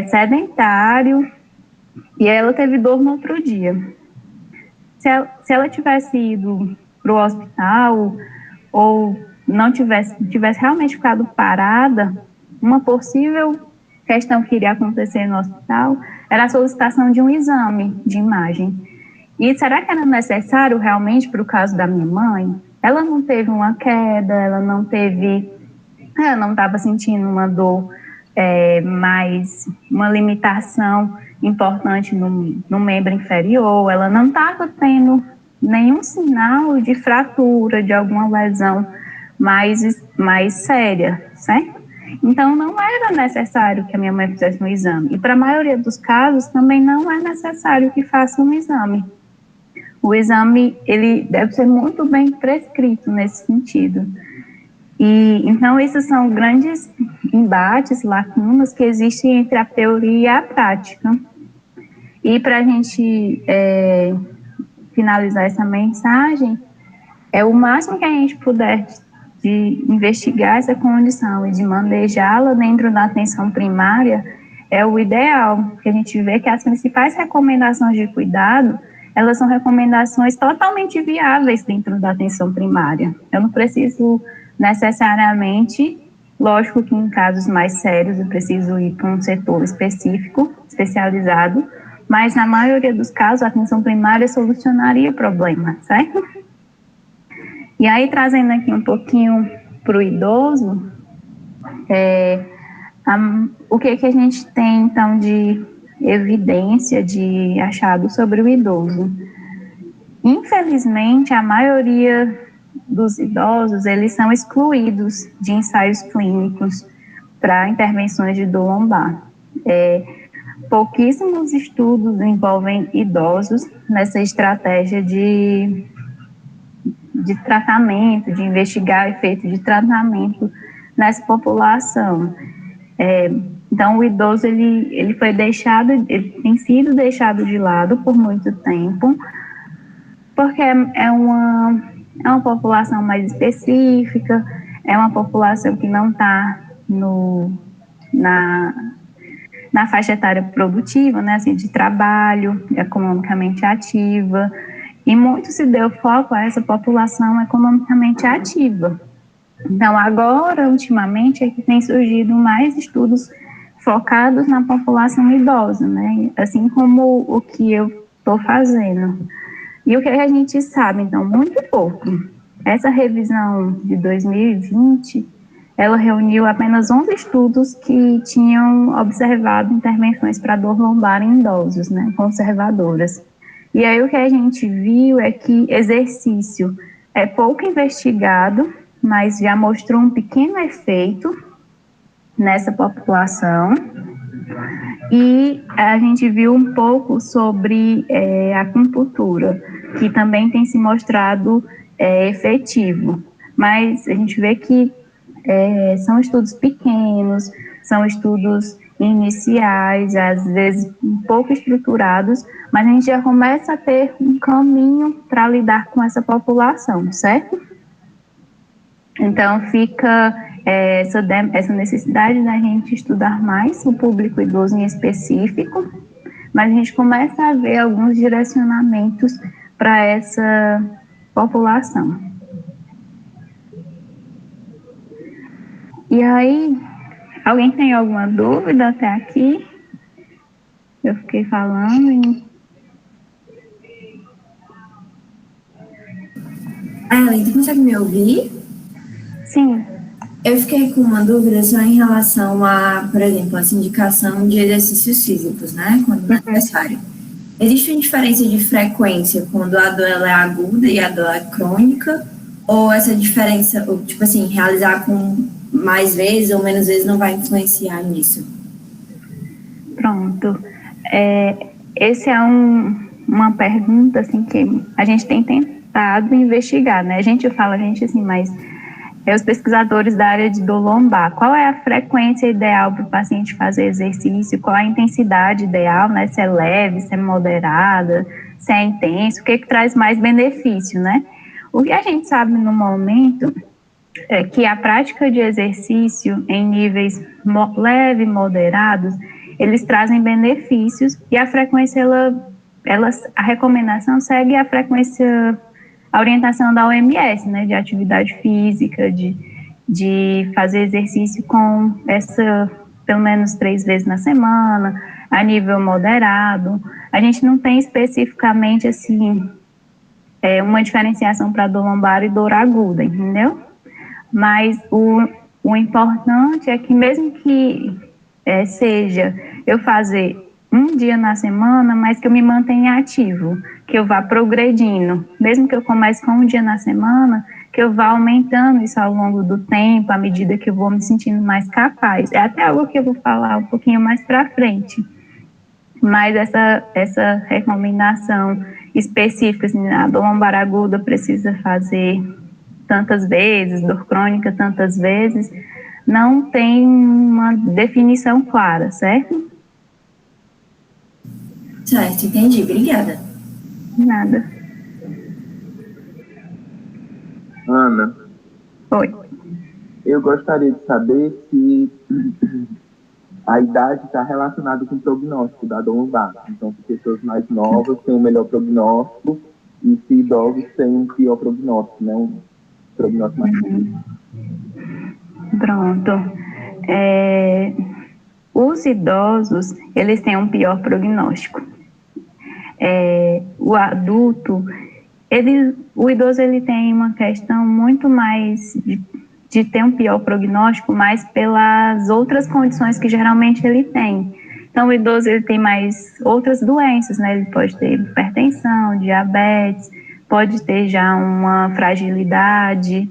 sedentário, e ela teve dor no outro dia. Se ela tivesse ido para o hospital, ou não tivesse realmente ficado parada, uma possível questão que iria acontecer no hospital era a solicitação de um exame de imagem. E será que era necessário realmente para o caso da minha mãe? Ela não teve uma queda, ela não estava sentindo uma dor, mais uma limitação importante no membro inferior, ela não estava tendo nenhum sinal de fratura, de alguma lesão mais séria, certo? Então, não era necessário que a minha mãe fizesse um exame. E para a maioria dos casos, também não é necessário que faça um exame. O exame, ele deve ser muito bem prescrito nesse sentido. E, então, esses são grandes embates, lacunas que existem entre a teoria e a prática. E para a gente finalizar essa mensagem, o máximo que a gente puder de investigar essa condição e de manejá-la dentro da atenção primária é o ideal, porque a gente vê que as principais recomendações de cuidado, elas são recomendações totalmente viáveis dentro da atenção primária. Eu não preciso necessariamente, lógico que em casos mais sérios eu preciso ir para um setor específico, especializado, mas na maioria dos casos a atenção primária solucionaria o problema, certo? E aí, trazendo aqui um pouquinho para o idoso, o que a gente tem, então, de evidência, de achado sobre o idoso? Infelizmente, a maioria dos idosos, eles são excluídos de ensaios clínicos para intervenções de dor lombar. Pouquíssimos estudos envolvem idosos nessa estratégia de tratamento, de investigar efeito de tratamento nessa população. Então, o idoso, ele tem sido deixado de lado por muito tempo, porque é uma população mais específica, é uma população que não está na faixa etária produtiva, né, assim, de trabalho, economicamente ativa, e muito se deu foco a essa população economicamente ativa. Então, agora, ultimamente, é que tem surgido mais estudos focados na população idosa, né? Assim como o que eu estou fazendo. E o que a gente sabe, então, muito pouco. Essa revisão de 2020, ela reuniu apenas 11 estudos que tinham observado intervenções para dor lombar em idosos, né, conservadoras. E aí o que a gente viu é que exercício é pouco investigado, mas já mostrou um pequeno efeito nessa população. E a gente viu um pouco sobre a acupuntura, que também tem se mostrado efetivo. Mas a gente vê que são estudos pequenos, são estudos iniciais, às vezes um pouco estruturados, mas a gente já começa a ter um caminho para lidar com essa população, certo? Então, fica essa necessidade da gente estudar mais o público idoso em específico, mas a gente começa a ver alguns direcionamentos para essa população. E aí, alguém tem alguma dúvida até aqui? Eu fiquei falando e... Ellen, tu consegue me ouvir? Sim. Eu fiquei com uma dúvida só em relação a, por exemplo, essa indicação de exercícios físicos, né, quando necessário. Existe uma diferença de frequência quando a dor ela é aguda e a dor é crônica? Ou essa diferença, ou, tipo assim, realizar com mais vezes ou menos vezes não vai influenciar nisso? Pronto. Esse é uma pergunta assim, que a gente tem tentado investigar, né? A gente assim, mas os pesquisadores da área de dor lombar, qual é a frequência ideal para o paciente fazer exercício, qual a intensidade ideal, né? Se é leve, se é moderada, se é intenso, o que traz mais benefício, né? O que a gente sabe no momento é que a prática de exercício em níveis leve e moderados, eles trazem benefícios e a frequência, a recomendação segue a frequência, a orientação da OMS, né, de atividade física, de fazer exercício com pelo menos 3 vezes na semana, a nível moderado. A gente não tem especificamente, assim, uma diferenciação para dor lombar e dor aguda, entendeu? Mas o importante é que mesmo que seja eu fazer um dia na semana, mas que eu me mantenha ativo, que eu vá progredindo, mesmo que eu comece com um dia na semana, que eu vá aumentando isso ao longo do tempo, à medida que eu vou me sentindo mais capaz. É até algo que eu vou falar um pouquinho mais para frente. Mas essa recomendação específica, assim, a dor lombar aguda precisa fazer tantas vezes, dor crônica tantas vezes, não tem uma definição clara, certo? Certo, entendi. Obrigada. Nada. Ana, Oi. eu gostaria de saber se a idade está relacionada com o prognóstico da dor lombar. Então, se pessoas mais novas têm um melhor prognóstico e se idosos têm um pior prognóstico, né? Um prognóstico mais difícil. Pronto. Os idosos, eles têm um pior prognóstico. O adulto, o idoso ele tem uma questão muito mais de ter um pior prognóstico, mais pelas outras condições que geralmente ele tem. Então, o idoso ele tem mais outras doenças, né? Ele pode ter hipertensão, diabetes, pode ter já uma fragilidade.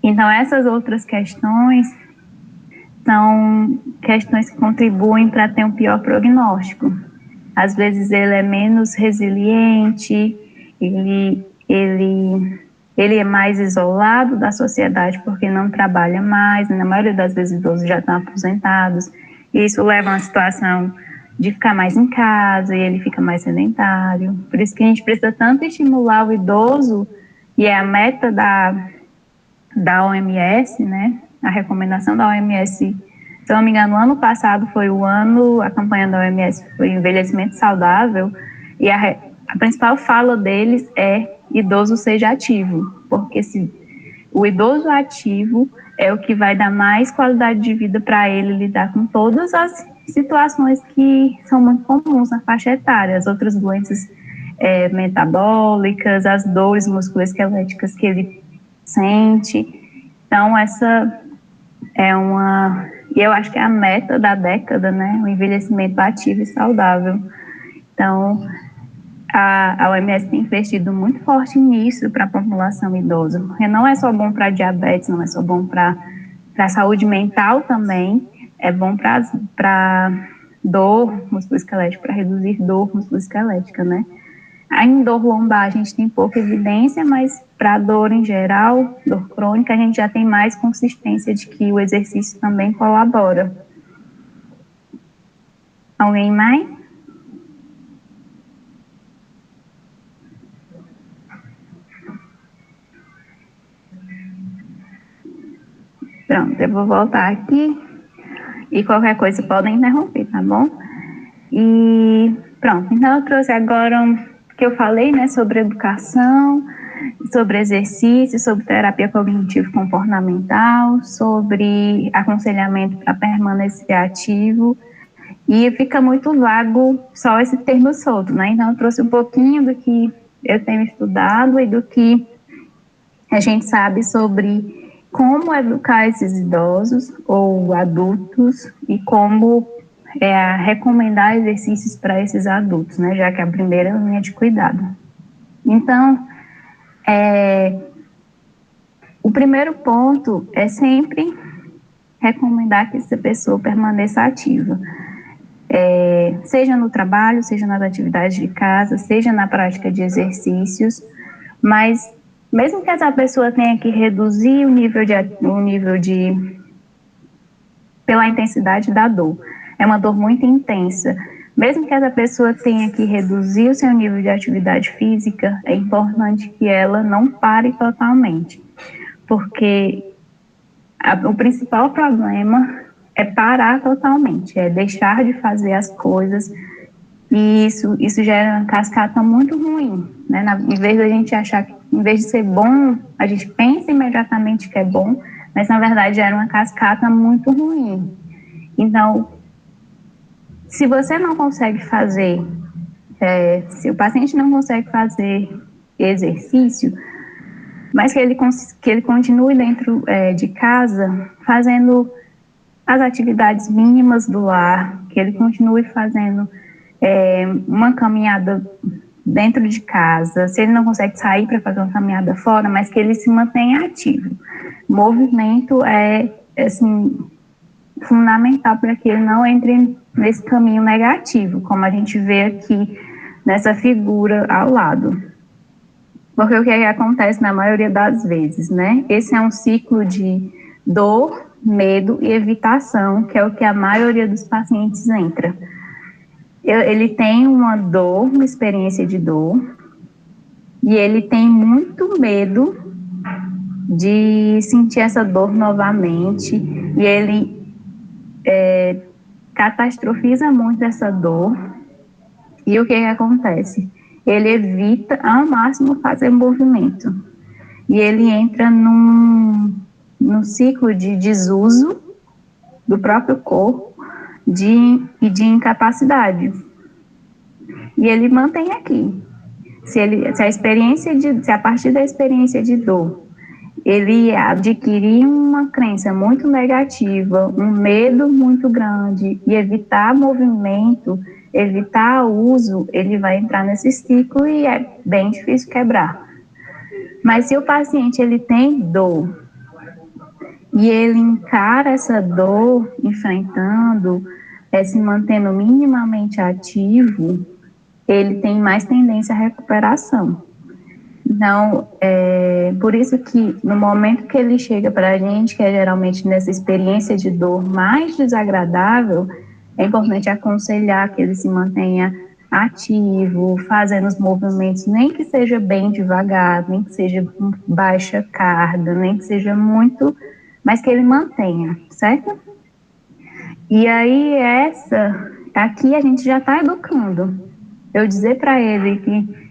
Então, essas outras questões são questões que contribuem para ter um pior prognóstico. Às vezes ele é menos resiliente, ele é mais isolado da sociedade porque não trabalha mais, na maioria das vezes os idosos já estão aposentados, e isso leva a uma situação de ficar mais em casa e ele fica mais sedentário. Por isso que a gente precisa tanto estimular o idoso, e é a meta da OMS, né? A recomendação da OMS, se eu não me engano, no ano passado foi a campanha da OMS foi envelhecimento saudável, e a principal fala deles é idoso seja ativo, porque o idoso ativo é o que vai dar mais qualidade de vida para ele lidar com todas as situações que são muito comuns na faixa etária, as outras doenças metabólicas, as dores musculoesqueléticas que ele sente. Então, essa e eu acho que é a meta da década, né? O envelhecimento ativo e saudável. Então, a OMS tem investido muito forte nisso para a população idosa, porque não é só bom para diabetes, não é só bom para a saúde mental também, é bom para dor musculoesquelética, para reduzir dor musculoesquelética, né? Em dor lombar a gente tem pouca evidência, mas para dor em geral, dor crônica, a gente já tem mais consistência de que o exercício também colabora. Alguém mais? Pronto, eu vou voltar aqui e qualquer coisa podem interromper, tá bom? E pronto, então eu trouxe agora que eu falei, né, sobre educação, sobre exercício, sobre terapia cognitivo-comportamental, sobre aconselhamento para permanecer ativo, e fica muito vago só esse termo solto, né? Então eu trouxe um pouquinho do que eu tenho estudado e do que a gente sabe sobre como educar esses idosos ou adultos e como é a recomendar exercícios para esses adultos, né, já que é a primeira linha de cuidado. Então, o primeiro ponto é sempre recomendar que essa pessoa permaneça ativa, seja no trabalho, seja nas atividades de casa, seja na prática de exercícios, mas mesmo que essa pessoa tenha que reduzir o nível pela intensidade da dor, é uma dor muito intensa, mesmo que essa pessoa tenha que reduzir o seu nível de atividade física, é importante que ela não pare totalmente, porque o principal problema é parar totalmente, é deixar de fazer as coisas, e isso gera uma cascata muito ruim, né? Em vez da gente achar que, em vez de ser bom, a gente pensa imediatamente que é bom, mas na verdade gera uma cascata muito ruim. Então, se você não consegue fazer, se o paciente não consegue fazer exercício, mas que ele continue dentro de casa, fazendo as atividades mínimas do lar, que ele continue fazendo uma caminhada dentro de casa, se ele não consegue sair para fazer uma caminhada fora, mas que ele se mantenha ativo. Movimento é, assim, fundamental para que ele não entre nesse caminho negativo, como a gente vê aqui nessa figura ao lado. Porque o que acontece na maioria das vezes, né? Esse é um ciclo de dor, medo e evitação, que é o que a maioria dos pacientes entra. Ele tem uma dor, uma experiência de dor, e ele tem muito medo de sentir essa dor novamente, e ele catastrofiza muito essa dor, e o que acontece? Ele evita ao máximo fazer movimento, e ele entra num ciclo de desuso do próprio corpo e de incapacidade. E ele mantém aqui. Se a partir da experiência de dor, ele adquirir uma crença muito negativa, um medo muito grande e evitar movimento, evitar uso, ele vai entrar nesse ciclo e é bem difícil quebrar. Mas se o paciente ele tem dor e ele encara essa dor enfrentando, se mantendo minimamente ativo, ele tem mais tendência à recuperação. Então, por isso que no momento que ele chega para a gente, que é geralmente nessa experiência de dor mais desagradável, é importante aconselhar que ele se mantenha ativo, fazendo os movimentos, nem que seja bem devagar, nem que seja com baixa carga, nem que seja muito, mas que ele mantenha, certo? E aí aqui a gente já está educando. Eu dizer para ele que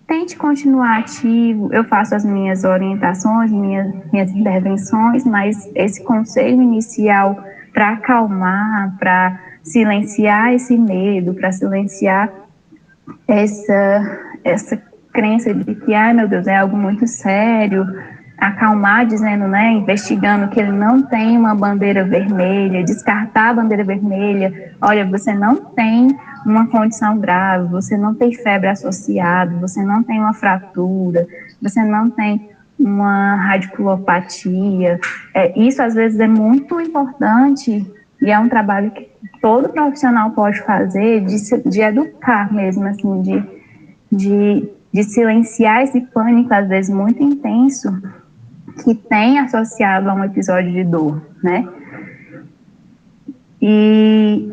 tente continuar ativo, eu faço as minhas orientações, minhas intervenções, mas esse conselho inicial para acalmar, para silenciar esse medo, para silenciar essa crença de que, ai meu Deus, é algo muito sério, acalmar dizendo, né, investigando que ele não tem uma bandeira vermelha, descartar a bandeira vermelha, olha, você não tem uma condição grave, você não tem febre associada, você não tem uma fratura, você não tem uma radiculopatia. Isso às vezes é muito importante e é um trabalho que todo profissional pode fazer de educar mesmo, assim, de silenciar esse pânico às vezes muito intenso que tem associado a um episódio de dor, né? E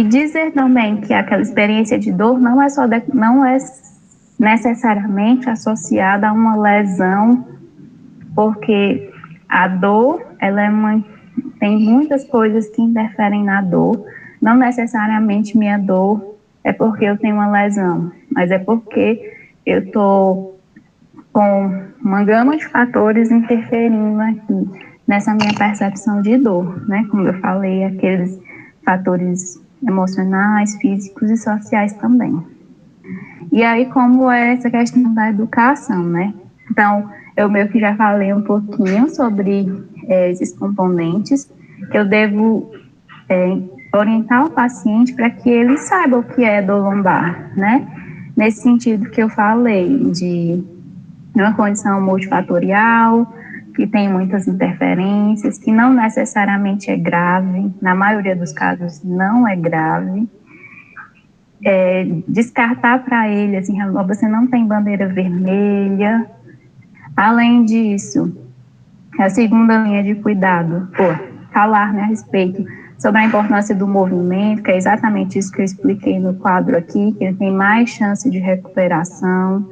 dizer também que aquela experiência de dor não é necessariamente associada a uma lesão, porque a dor, tem muitas coisas que interferem na dor. Não necessariamente minha dor é porque eu tenho uma lesão, mas é porque eu estou com uma gama de fatores interferindo aqui nessa minha percepção de dor, né? Como eu falei, aqueles fatores emocionais, físicos e sociais também. E aí, como é essa questão da educação, né? Então, eu meio que já falei um pouquinho sobre esses componentes que eu devo orientar o paciente para que ele saiba o que é dor lombar, né? Nesse sentido que eu falei, de uma condição multifatorial, que tem muitas interferências, que não necessariamente é grave, na maioria dos casos não é grave. Descartar para ele, assim, você não tem bandeira vermelha. Além disso, a segunda linha de cuidado, falar, né, a respeito sobre a importância do movimento, que é exatamente isso que eu expliquei no quadro aqui, que ele tem mais chance de recuperação.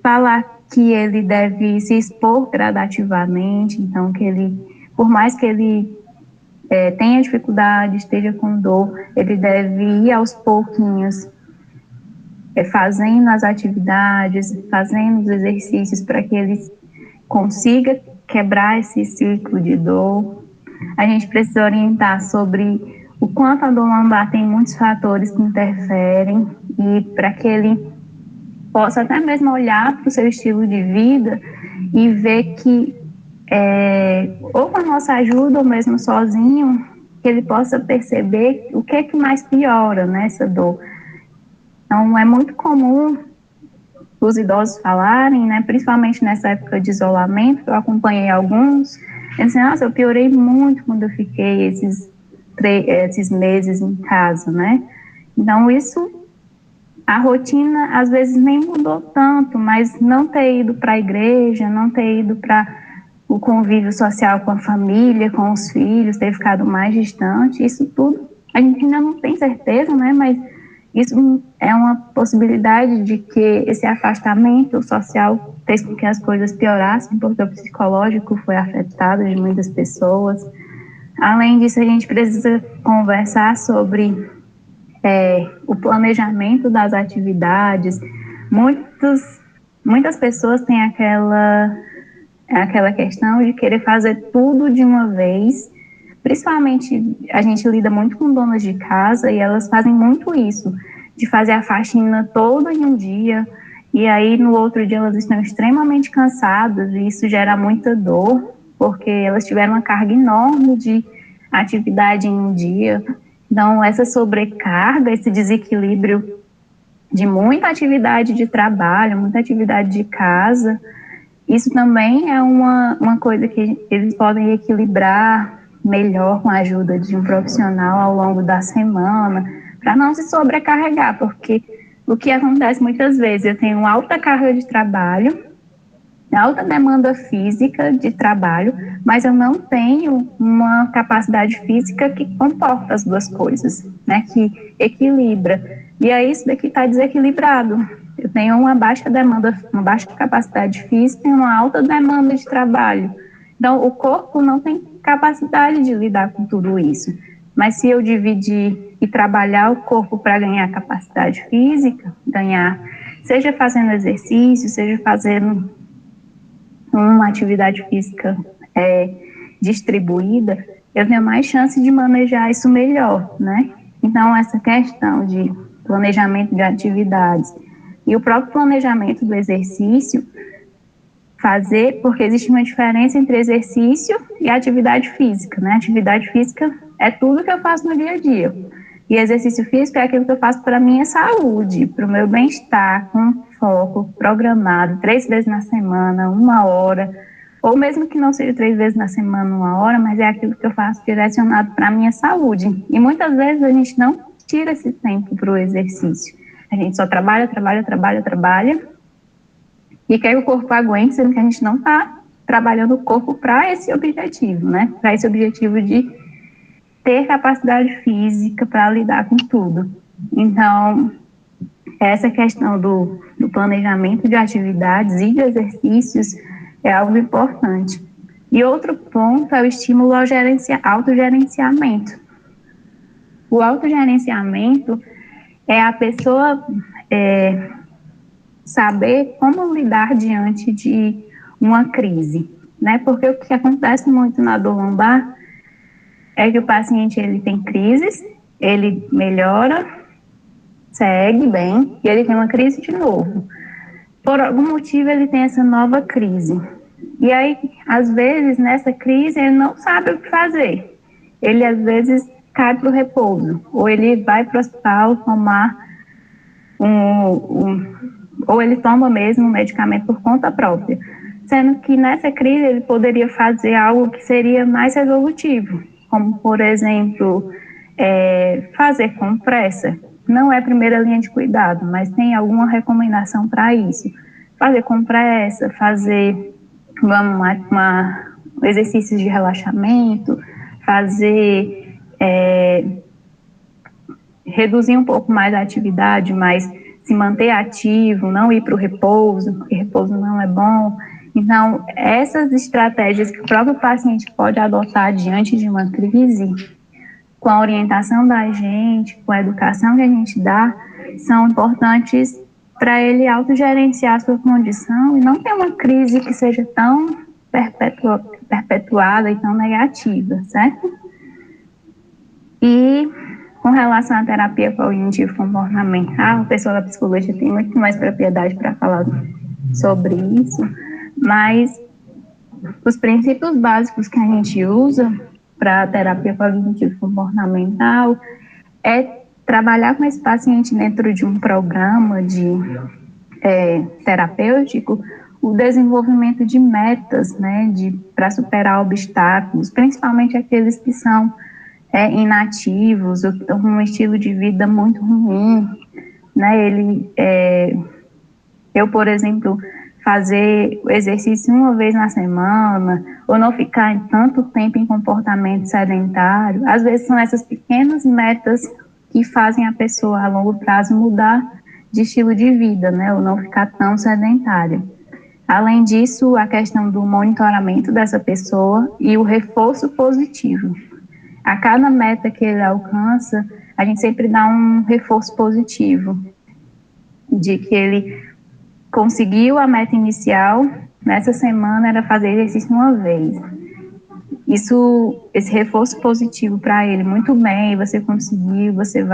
Falar que ele deve se expor gradativamente, então que ele, por mais que ele tenha dificuldade, esteja com dor, ele deve ir aos pouquinhos, fazendo as atividades, fazendo os exercícios para que ele consiga quebrar esse ciclo de dor. A gente precisa orientar sobre o quanto a dor lombar tem muitos fatores que interferem e para que ele possa até mesmo olhar para o seu estilo de vida e ver que ou com a nossa ajuda ou mesmo sozinho, que ele possa perceber o que é que mais piora nessa dor. Então, é muito comum os idosos falarem, né, principalmente nessa época de isolamento, eu acompanhei alguns, eles dizem, nossa, eu piorei muito quando eu fiquei esses meses em casa, né? Então, a rotina às vezes nem mudou tanto, mas não ter ido para a igreja, não ter ido para o convívio social com a família, com os filhos, ter ficado mais distante, isso tudo a gente ainda não tem certeza, né? Mas isso é uma possibilidade de que esse afastamento social fez com que as coisas piorassem, porque o psicológico foi afetado de muitas pessoas. Além disso, a gente precisa conversar sobre o planejamento das atividades. Muitas pessoas têm aquela questão de querer fazer tudo de uma vez. Principalmente, a gente lida muito com donas de casa e elas fazem muito isso, de fazer a faxina toda em um dia, e aí no outro dia elas estão extremamente cansadas e isso gera muita dor, porque elas tiveram uma carga enorme de atividade em um dia. Então, essa sobrecarga, esse desequilíbrio de muita atividade de trabalho, muita atividade de casa, isso também é uma coisa que eles podem equilibrar melhor com a ajuda de um profissional ao longo da semana, para não se sobrecarregar, porque o que acontece muitas vezes, eu tenho alta carga de trabalho, alta demanda física de trabalho, mas eu não tenho uma capacidade física que comporta as duas coisas, né, que equilibra. E aí isso daqui está desequilibrado. Eu tenho uma baixa demanda, uma baixa capacidade física e uma alta demanda de trabalho. Então, o corpo não tem capacidade de lidar com tudo isso. Mas se eu dividir e trabalhar o corpo para ganhar capacidade física, seja fazendo exercício, seja fazendo uma atividade física distribuída, eu tenho mais chance de manejar isso melhor, né? Então, essa questão de planejamento de atividades e o próprio planejamento do exercício, porque existe uma diferença entre exercício e atividade física, né? Atividade física é tudo que eu faço no dia a dia. E exercício físico é aquilo que eu faço para a minha saúde, para o meu bem-estar, com foco, programado, 3 vezes na semana, 1 hora, ou mesmo que não seja 3 vezes na semana, 1 hora, mas é aquilo que eu faço direcionado para a minha saúde. E muitas vezes a gente não tira esse tempo para o exercício. A gente só trabalha, e quer que o corpo aguente, sendo que a gente não está trabalhando o corpo para esse objetivo, né? Para esse objetivo de ter capacidade física para lidar com tudo. Então, essa questão do planejamento de atividades e de exercícios é algo importante. E outro ponto é o estímulo ao autogerenciamento. O autogerenciamento é a pessoa saber como lidar diante de uma crise, né? Porque o que acontece muito na dor lombar é que o paciente ele tem crises, ele melhora, segue bem, e ele tem uma crise de novo. Por algum motivo ele tem essa nova crise. E aí, às vezes, nessa crise, ele não sabe o que fazer. Ele, às vezes, cai para o repouso, ou ele vai para o hospital tomar ou ele toma mesmo um medicamento por conta própria, sendo que nessa crise ele poderia fazer algo que seria mais resolutivo, como, por exemplo, fazer compressa. Não é a primeira linha de cuidado, mas tem alguma recomendação para isso. Fazer compressa, fazer exercícios de relaxamento, fazer reduzir um pouco mais a atividade, mas se manter ativo, não ir para o repouso, porque repouso não é bom. Então, essas estratégias que o próprio paciente pode adotar diante de uma crise, com a orientação da gente, com a educação que a gente dá, são importantes para ele autogerenciar a sua condição e não ter uma crise que seja tão perpetuada e tão negativa, certo? E com relação à terapia cognitivo-comportamental, o pessoal da psicologia tem muito mais propriedade para falar sobre isso, mas os princípios básicos que a gente usa para a terapia cognitivo-comportamental é trabalhar com esse paciente dentro de um programa terapêutico, o desenvolvimento de metas, né, para superar obstáculos, principalmente aqueles que são inativos, ou com um estilo de vida muito ruim, né? Eu, por exemplo, fazer o exercício uma vez na semana, ou não ficar tanto tempo em comportamento sedentário. Às vezes são essas pequenas metas que fazem a pessoa a longo prazo mudar de estilo de vida, né? Ou não ficar tão sedentária. Além disso, a questão do monitoramento dessa pessoa e o reforço positivo. A cada meta que ele alcança, a gente sempre dá um reforço positivo, de que ele conseguiu a meta inicial, nessa semana era fazer exercício uma vez. Esse reforço positivo para ele, muito bem, você conseguiu, você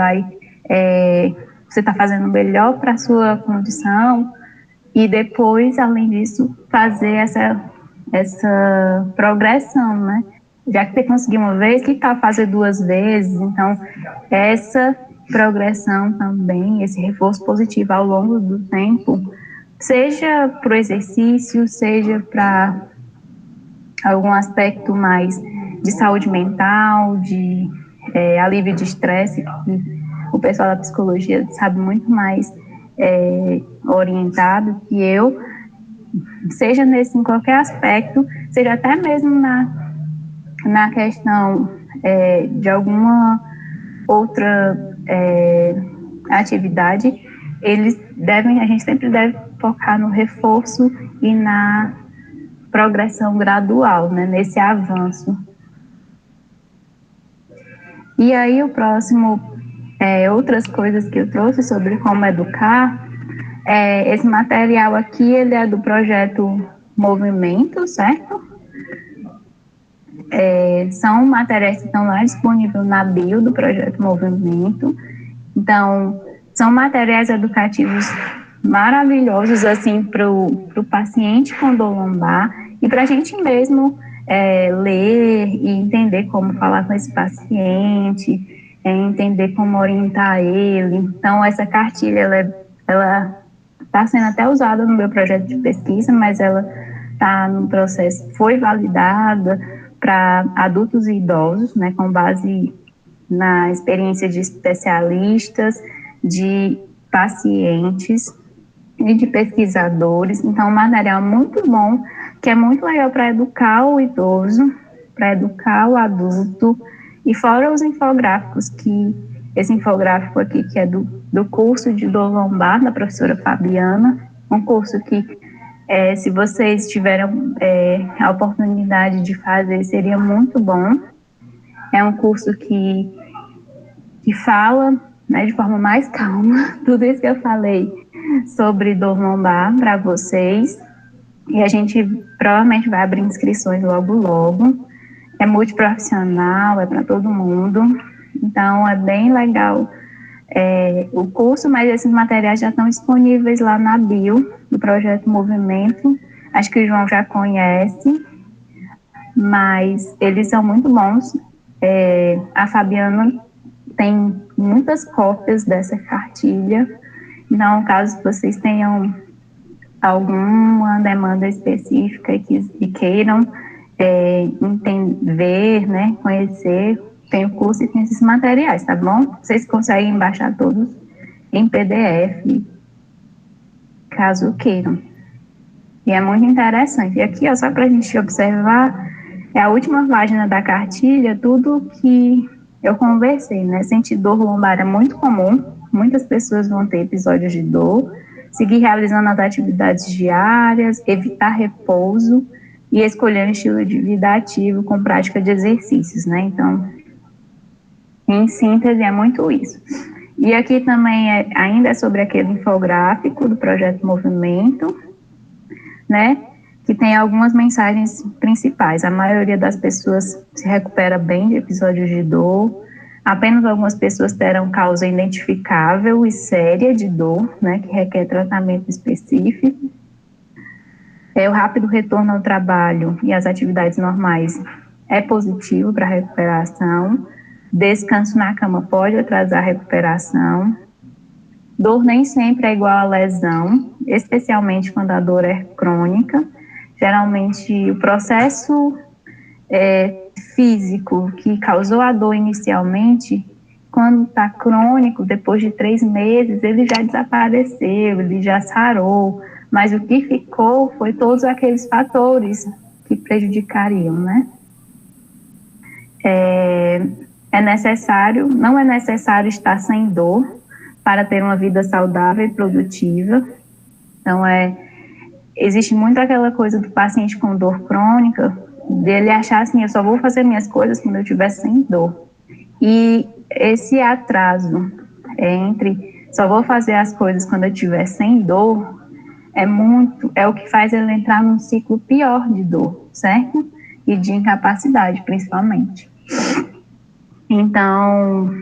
está fazendo melhor para a sua condição, e depois, além disso, fazer essa progressão, né? Já que você conseguiu uma vez, que tal fazer 2 vezes? Então, essa progressão também, esse reforço positivo ao longo do tempo, seja para o exercício, seja para algum aspecto mais de saúde mental, de alívio de estresse, que o pessoal da psicologia sabe muito mais orientado que eu, seja em qualquer aspecto, seja até mesmo na questão de alguma outra atividade, a gente sempre deve focar no reforço e na progressão gradual, né, nesse avanço. E aí o próximo, outras coisas que eu trouxe sobre como educar, esse material aqui, ele é do projeto Movimento, certo? São materiais que estão lá disponíveis na bio do projeto Movimento. Então, são materiais educativos maravilhosos, assim, para o paciente com dor lombar e para a gente mesmo ler e entender como falar com esse paciente, entender como orientar ele. Então, essa cartilha, ela está sendo até usada no meu projeto de pesquisa, mas ela está no processo, foi validada para adultos e idosos, né, com base na experiência de especialistas, de pacientes e de pesquisadores. Então, um material muito bom, que é muito legal para educar o idoso, para educar o adulto, e fora os infográficos, esse infográfico aqui, que é do curso de dor lombar, da professora Fabiana, um curso que, se vocês tiverem a oportunidade de fazer, seria muito bom. É um curso que fala, né, de forma mais calma tudo isso que eu falei sobre dor lombar para vocês, e a gente provavelmente vai abrir inscrições logo. É multiprofissional, é para todo mundo, então é bem legal o curso, mas esses materiais já estão disponíveis lá na bio do Projeto Movimento. Acho que o João já conhece, mas eles são muito bons. A Fabiana tem muitas cópias dessa cartilha. Então, caso vocês tenham alguma demanda específica e queiram ver, né, conhecer, tem o curso e tem esses materiais, tá bom? Vocês conseguem baixar todos em PDF, caso queiram. E é muito interessante. E aqui, ó, só para a gente observar, é a última página da cartilha, tudo que eu conversei, né? Sentir dor lombar é muito comum, muitas pessoas vão ter episódios de dor, seguir realizando as atividades diárias, evitar repouso e escolher um estilo de vida ativo com prática de exercícios, né? Então, em síntese, é muito isso. E aqui também ainda é sobre aquele infográfico do Projeto Movimento, né? Que tem algumas mensagens principais. A maioria das pessoas se recupera bem de episódios de dor. Apenas algumas pessoas terão causa identificável e séria de dor, né, que requer tratamento específico. O rápido retorno ao trabalho e às atividades normais é positivo para a recuperação. Descanso na cama pode atrasar a recuperação. Dor nem sempre é igual a lesão, especialmente quando a dor é crônica. Geralmente, o processo físico que causou a dor inicialmente, quando está crônico, depois de 3 meses, ele já desapareceu, ele já sarou, mas o que ficou foi todos aqueles fatores que prejudicariam, né? Não é necessário estar sem dor para ter uma vida saudável e produtiva. Então, existe muito aquela coisa do paciente com dor crônica, dele achar assim, eu só vou fazer minhas coisas quando eu estiver sem dor. E esse atraso entre só vou fazer as coisas quando eu estiver sem dor, é o que faz ele entrar num ciclo pior de dor, certo? E de incapacidade, principalmente. Então,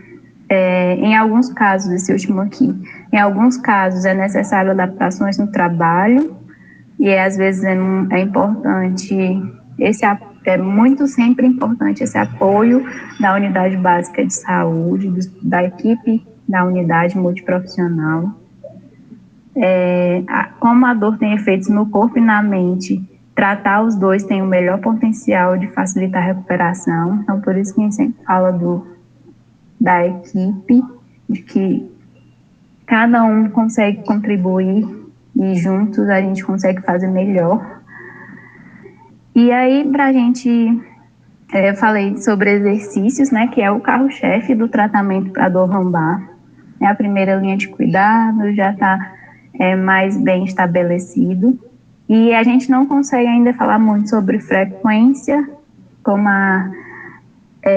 em alguns casos, esse último aqui, em alguns casos é necessário adaptações no trabalho, e às vezes é importante, é muito sempre importante esse apoio da unidade básica de saúde, da equipe da unidade multiprofissional. Como a dor tem efeitos no corpo e na mente, tratar os dois tem o melhor potencial de facilitar a recuperação. Então, por isso que a gente sempre fala da equipe, de que cada um consegue contribuir e juntos a gente consegue fazer melhor. E aí, para a gente, eu falei sobre exercícios, né, que é o carro-chefe do tratamento para dor lombar. É a primeira linha de cuidado, já está mais bem estabelecido. E a gente não consegue ainda falar muito sobre frequência, como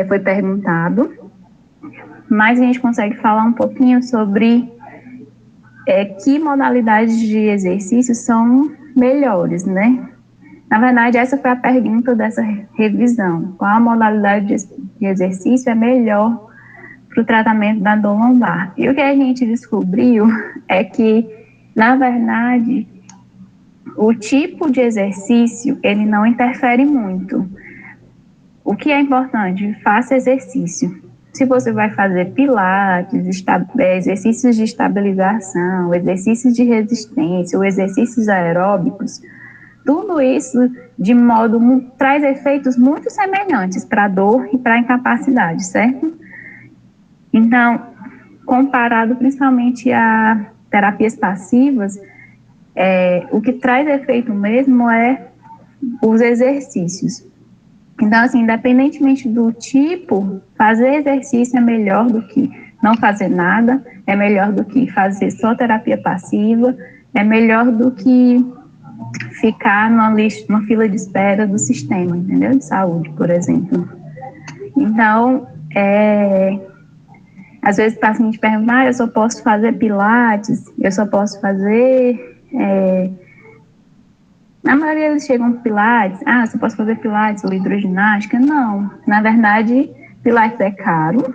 foi perguntado, mas a gente consegue falar um pouquinho sobre que modalidades de exercícios são melhores, né? Na verdade, essa foi a pergunta dessa revisão. Qual a modalidade de exercício é melhor para o tratamento da dor lombar? E o que a gente descobriu é que, na verdade, o tipo de exercício, ele não interfere muito. O que é importante? Faça exercício. Se você vai fazer pilates, exercícios de estabilização, exercícios de resistência ou exercícios aeróbicos, tudo isso traz efeitos muito semelhantes para a dor e para a incapacidade, certo? Então, comparado principalmente a terapias passivas, o que traz efeito mesmo é os exercícios. Então, assim, independentemente do tipo, fazer exercício é melhor do que não fazer nada, é melhor do que fazer só terapia passiva, é melhor do que ficar numa fila de espera do sistema, entendeu? De saúde, por exemplo. Então, às vezes o paciente pergunta, eu só posso fazer pilates, eu só posso fazer... Na maioria eles chegam com pilates, você pode fazer pilates ou hidroginástica? Não, na verdade, pilates é caro,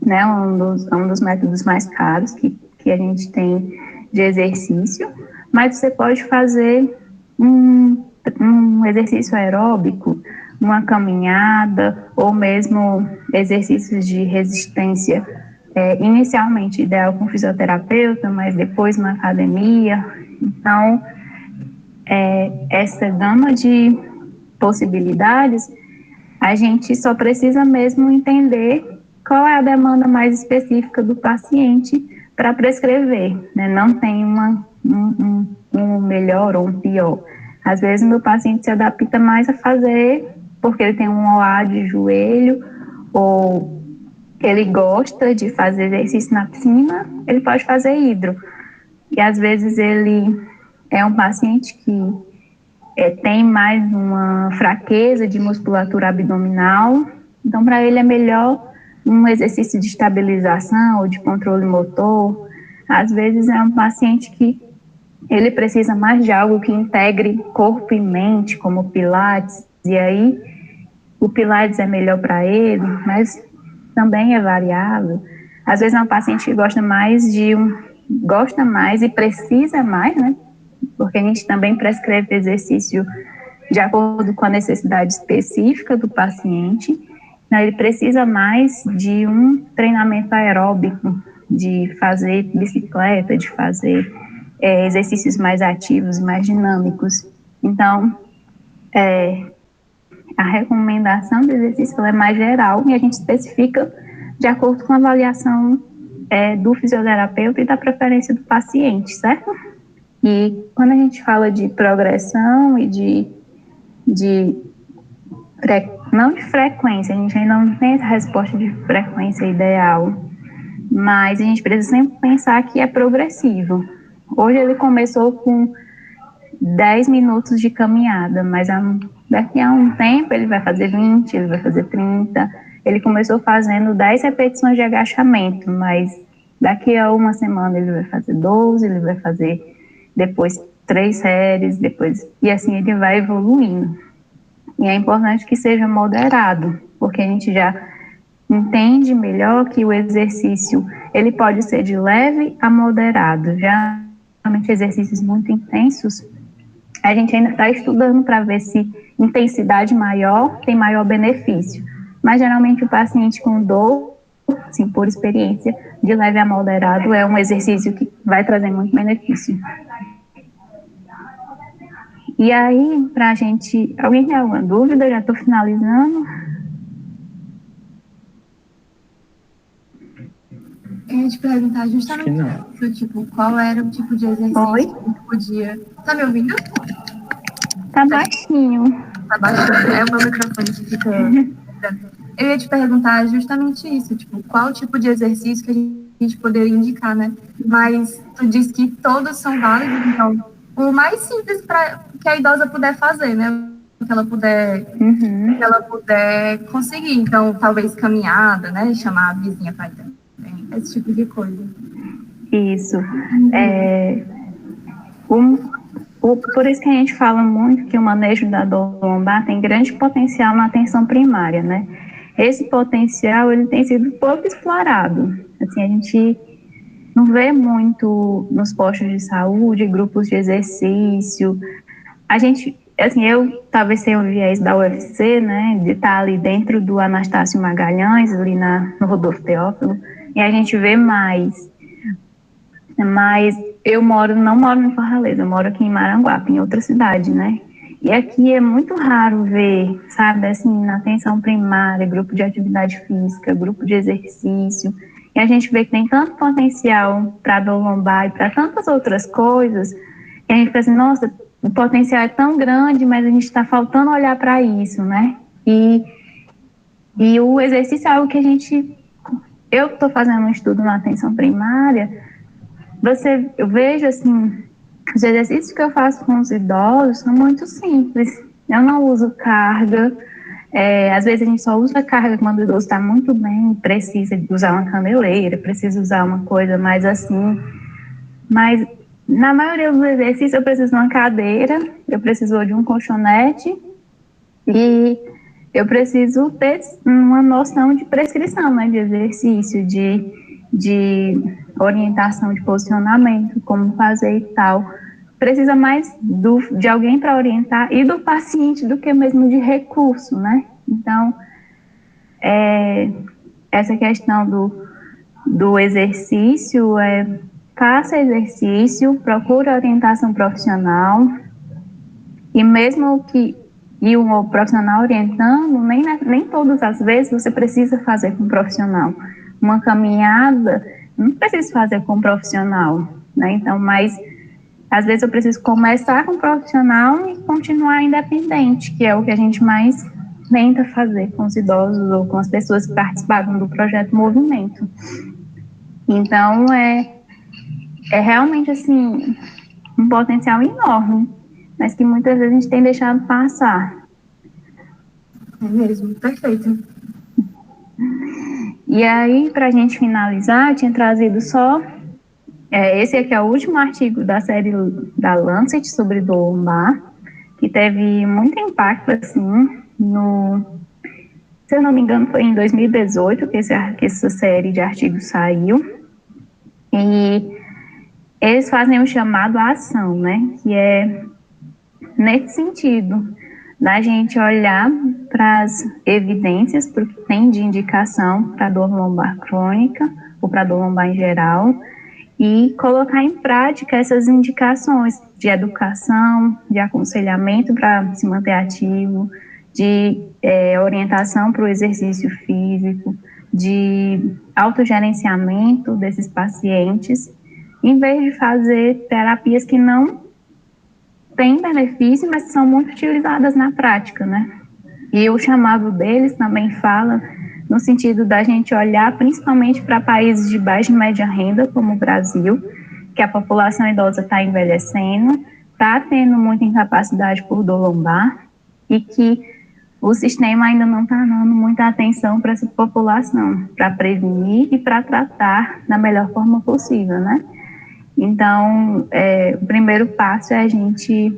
né, é um dos métodos mais caros que a gente tem de exercício, mas você pode fazer um exercício aeróbico, uma caminhada ou mesmo exercícios de resistência, inicialmente ideal com fisioterapeuta, mas depois na academia. Então, essa gama de possibilidades, a gente só precisa mesmo entender qual é a demanda mais específica do paciente para prescrever, né? Não tem um melhor ou um pior. Às vezes, o meu paciente se adapta mais a fazer porque ele tem um OA de joelho ou ele gosta de fazer exercício na piscina, ele pode fazer hidro. E às vezes ele é um paciente que tem mais uma fraqueza de musculatura abdominal, então para ele é melhor um exercício de estabilização ou de controle motor. Às vezes é um paciente que ele precisa mais de algo que integre corpo e mente, como Pilates, e aí o Pilates é melhor para ele, mas também é variável. Às vezes é um paciente que gosta mais e precisa mais, né? Porque a gente também prescreve exercício de acordo com a necessidade específica do paciente. Então, ele precisa mais de um treinamento aeróbico, de fazer bicicleta, de fazer exercícios mais ativos, mais dinâmicos. Então, a recomendação do exercício é mais geral e a gente especifica de acordo com a avaliação do fisioterapeuta e da preferência do paciente, certo? E quando a gente fala de progressão e não de frequência, a gente ainda não tem essa resposta de frequência ideal, mas a gente precisa sempre pensar que é progressivo. Hoje ele começou com 10 minutos de caminhada, mas daqui a um tempo ele vai fazer 20, ele vai fazer 30. Ele começou fazendo 10 repetições de agachamento, mas daqui a uma semana ele vai fazer 12, ele vai fazer depois 3 séries, e assim ele vai evoluindo. E é importante que seja moderado, porque a gente já entende melhor que o exercício ele pode ser de leve a moderado. Já realmente exercícios muito intensos, a gente ainda está estudando para ver se intensidade maior tem maior benefício. Mas geralmente o paciente com dor, assim, por experiência, de leve a moderado é um exercício que vai trazer muito benefício. E aí, pra gente... Alguém tem alguma dúvida? Já estou finalizando. Eu ia te perguntar justamente isso, tipo, qual era o tipo de exercício que podia... Tá me ouvindo? Tá baixinho. Tá baixinho, é o meu microfone que fica... Eu ia te perguntar justamente isso, tipo, qual tipo de exercício que a gente poderia indicar, né? Mas tu disse que todos são válidos, então o mais simples para que a idosa puder fazer, né? Que ela puder conseguir. Então, talvez caminhada, né? Chamar a vizinha para ir também, esse tipo de coisa. Isso. Por isso que a gente fala muito que o manejo da dor lombar tem grande potencial na atenção primária, né? Esse potencial, ele tem sido pouco explorado. Assim, a gente não vê muito nos postos de saúde, grupos de exercício. A gente, assim, eu talvez tenha um viés da UFC, né, de estar ali dentro do Anastácio Magalhães, ali no Rodolfo Teófilo, e a gente vê mais. Mas eu não moro em Fortaleza, eu moro aqui em Maranguape, em outra cidade, né? E aqui é muito raro ver, sabe, assim, na atenção primária, grupo de atividade física, grupo de exercício. E a gente vê que tem tanto potencial para dor lombar e para tantas outras coisas, que a gente pensa assim, nossa, o potencial é tão grande, mas a gente está faltando olhar para isso, né? E o exercício é algo que eu estou fazendo um estudo na atenção primária, eu vejo, assim, os exercícios que eu faço com os idosos são muito simples. Eu não uso carga. Às vezes a gente só usa carga quando o idoso está muito bem, precisa usar uma caneleira, precisa usar uma coisa mais assim. Mas na maioria dos exercícios eu preciso de uma cadeira, eu preciso de um colchonete e eu preciso ter uma noção de prescrição, né, de exercício, de orientação de posicionamento, como fazer e tal, precisa mais de alguém para orientar e do paciente do que mesmo de recurso, né? Então, essa questão do exercício, faça exercício, procure orientação profissional, e mesmo que o profissional orientando, nem todas as vezes você precisa fazer com um profissional. Uma caminhada, não precisa fazer com um profissional, né? Então, mas às vezes eu preciso começar com um profissional e continuar independente, que é o que a gente mais tenta fazer com os idosos ou com as pessoas que participaram do projeto Movimento. Então, é realmente, assim, um potencial enorme, mas que muitas vezes a gente tem deixado passar. É mesmo, perfeito. E aí, para a gente finalizar, eu tinha trazido só... esse aqui é o último artigo da série da Lancet sobre dor lombar, que teve muito impacto, assim, se eu não me engano, foi em 2018 que essa série de artigos saiu. E eles fazem um chamado à ação, né? Que é nesse sentido, da gente olhar para as evidências, porque tem de indicação para dor lombar crônica, ou para dor lombar em geral, e colocar em prática essas indicações de educação, de aconselhamento para se manter ativo, de orientação para o exercício físico, de autogerenciamento desses pacientes, em vez de fazer terapias que não têm benefício, mas são muito utilizadas na prática, né? E o chamado deles também fala no sentido da gente olhar principalmente para países de baixa e média renda, como o Brasil, que a população idosa está envelhecendo, está tendo muita incapacidade por dor lombar e que o sistema ainda não está dando muita atenção para essa população, para prevenir e para tratar da melhor forma possível, né? Então, o primeiro passo é a gente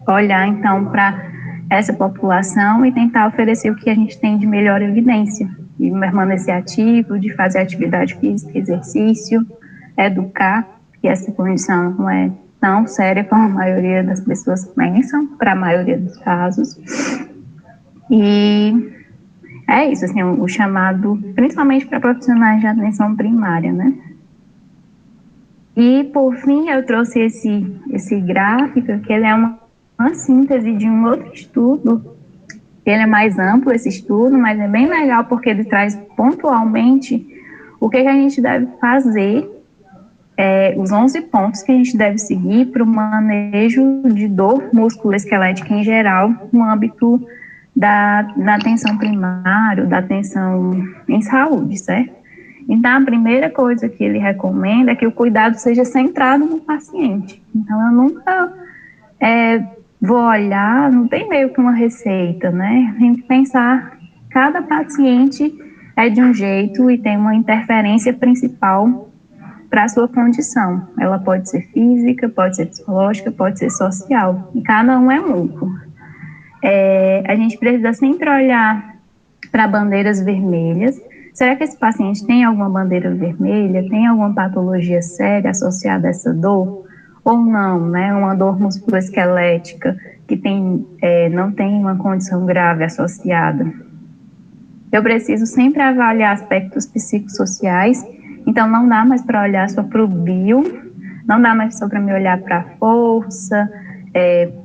olhar, então, para essa população e tentar oferecer o que a gente tem de melhor evidência, de permanecer ativo, de fazer atividade física, exercício, educar, que essa condição não é tão séria como a maioria das pessoas pensam, para a maioria dos casos. E é isso, assim, o chamado, principalmente para profissionais de atenção primária, né? E, por fim, eu trouxe esse gráfico, que ele é uma síntese de um outro estudo. Ele é mais amplo, esse estudo, mas é bem legal porque ele traz pontualmente o que a gente deve fazer, os 11 pontos que a gente deve seguir para o manejo de dor musculoesquelética em geral, no âmbito da atenção primária, da atenção em saúde, certo? Então, a primeira coisa que ele recomenda é que o cuidado seja centrado no paciente. Então, eu nunca vou olhar, não tem meio que uma receita, né? Tem que pensar, cada paciente é de um jeito e tem uma interferência principal para a sua condição. Ela pode ser física, pode ser psicológica, pode ser social, e cada um é único. A gente precisa sempre olhar para bandeiras vermelhas. Será que esse paciente tem alguma bandeira vermelha? Tem alguma patologia séria associada a essa dor? Ou não, né? Uma dor musculoesquelética que não tem uma condição grave associada. Eu preciso sempre avaliar aspectos psicossociais, então não dá mais para olhar só para o bio, não dá mais só para me olhar para a força,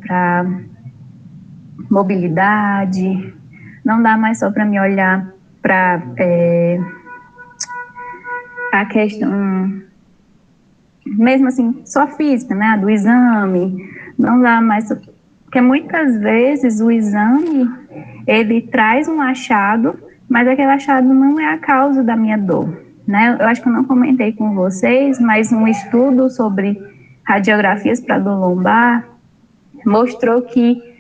para mobilidade, não dá mais só para me olhar para a questão, mesmo assim, só física, né, do exame, não dá mais, porque muitas vezes o exame, ele traz um achado, mas aquele achado não é a causa da minha dor, né? Eu acho que eu não comentei com vocês, mas um estudo sobre radiografias para dor lombar mostrou que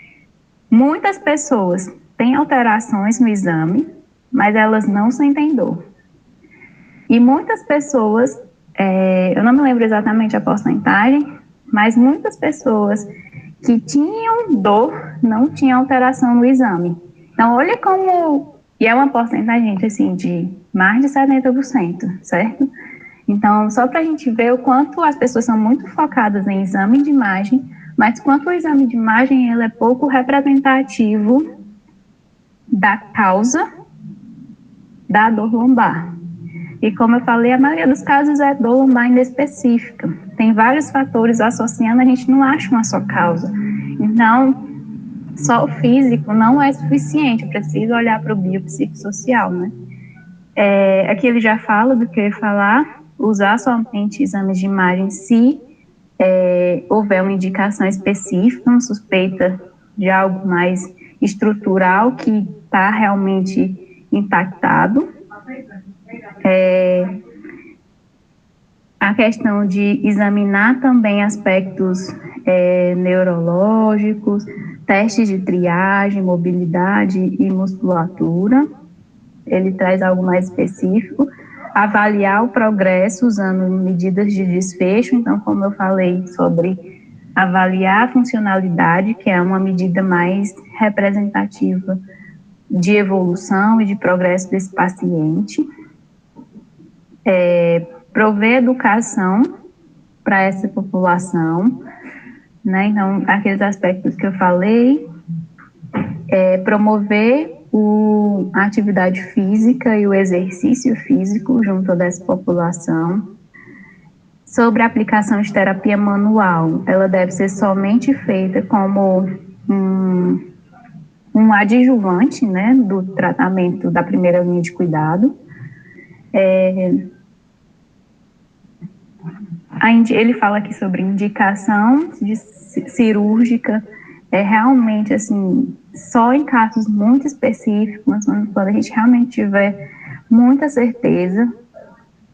muitas pessoas têm alterações no exame, mas elas não sentem dor. E muitas pessoas, eu não me lembro exatamente a porcentagem, mas muitas pessoas que tinham dor não tinham alteração no exame. Então, olha como... E é uma porcentagem, assim, de mais de 70%, certo? Então, só para a gente ver o quanto as pessoas são muito focadas em exame de imagem, mas quanto o exame de imagem ele é pouco representativo da causa da dor lombar. E como eu falei, a maioria dos casos é dor lombar inespecífica. Tem vários fatores associando, a gente não acha uma só causa. Então, só o físico não é suficiente, preciso olhar para o biopsicossocial, né? Aqui ele já fala do que eu ia falar, usar somente exames de imagem se houver uma indicação específica, uma suspeita de algo mais estrutural que está realmente impactado. A questão de examinar também aspectos neurológicos, testes de triagem, mobilidade e musculatura. Ele traz algo mais específico. Avaliar o progresso usando medidas de desfecho. Então, como eu falei sobre avaliar a funcionalidade, que é uma medida mais representativa de evolução e de progresso desse paciente. Prover educação para essa população, né? Então, aqueles aspectos que eu falei, promover a atividade física e o exercício físico junto dessa população. Sobre a aplicação de terapia manual, ela deve ser somente feita como um adjuvante, né, do tratamento da primeira linha de cuidado. Ele fala aqui sobre indicação cirúrgica, realmente, assim, só em casos muito específicos, quando a gente realmente tiver muita certeza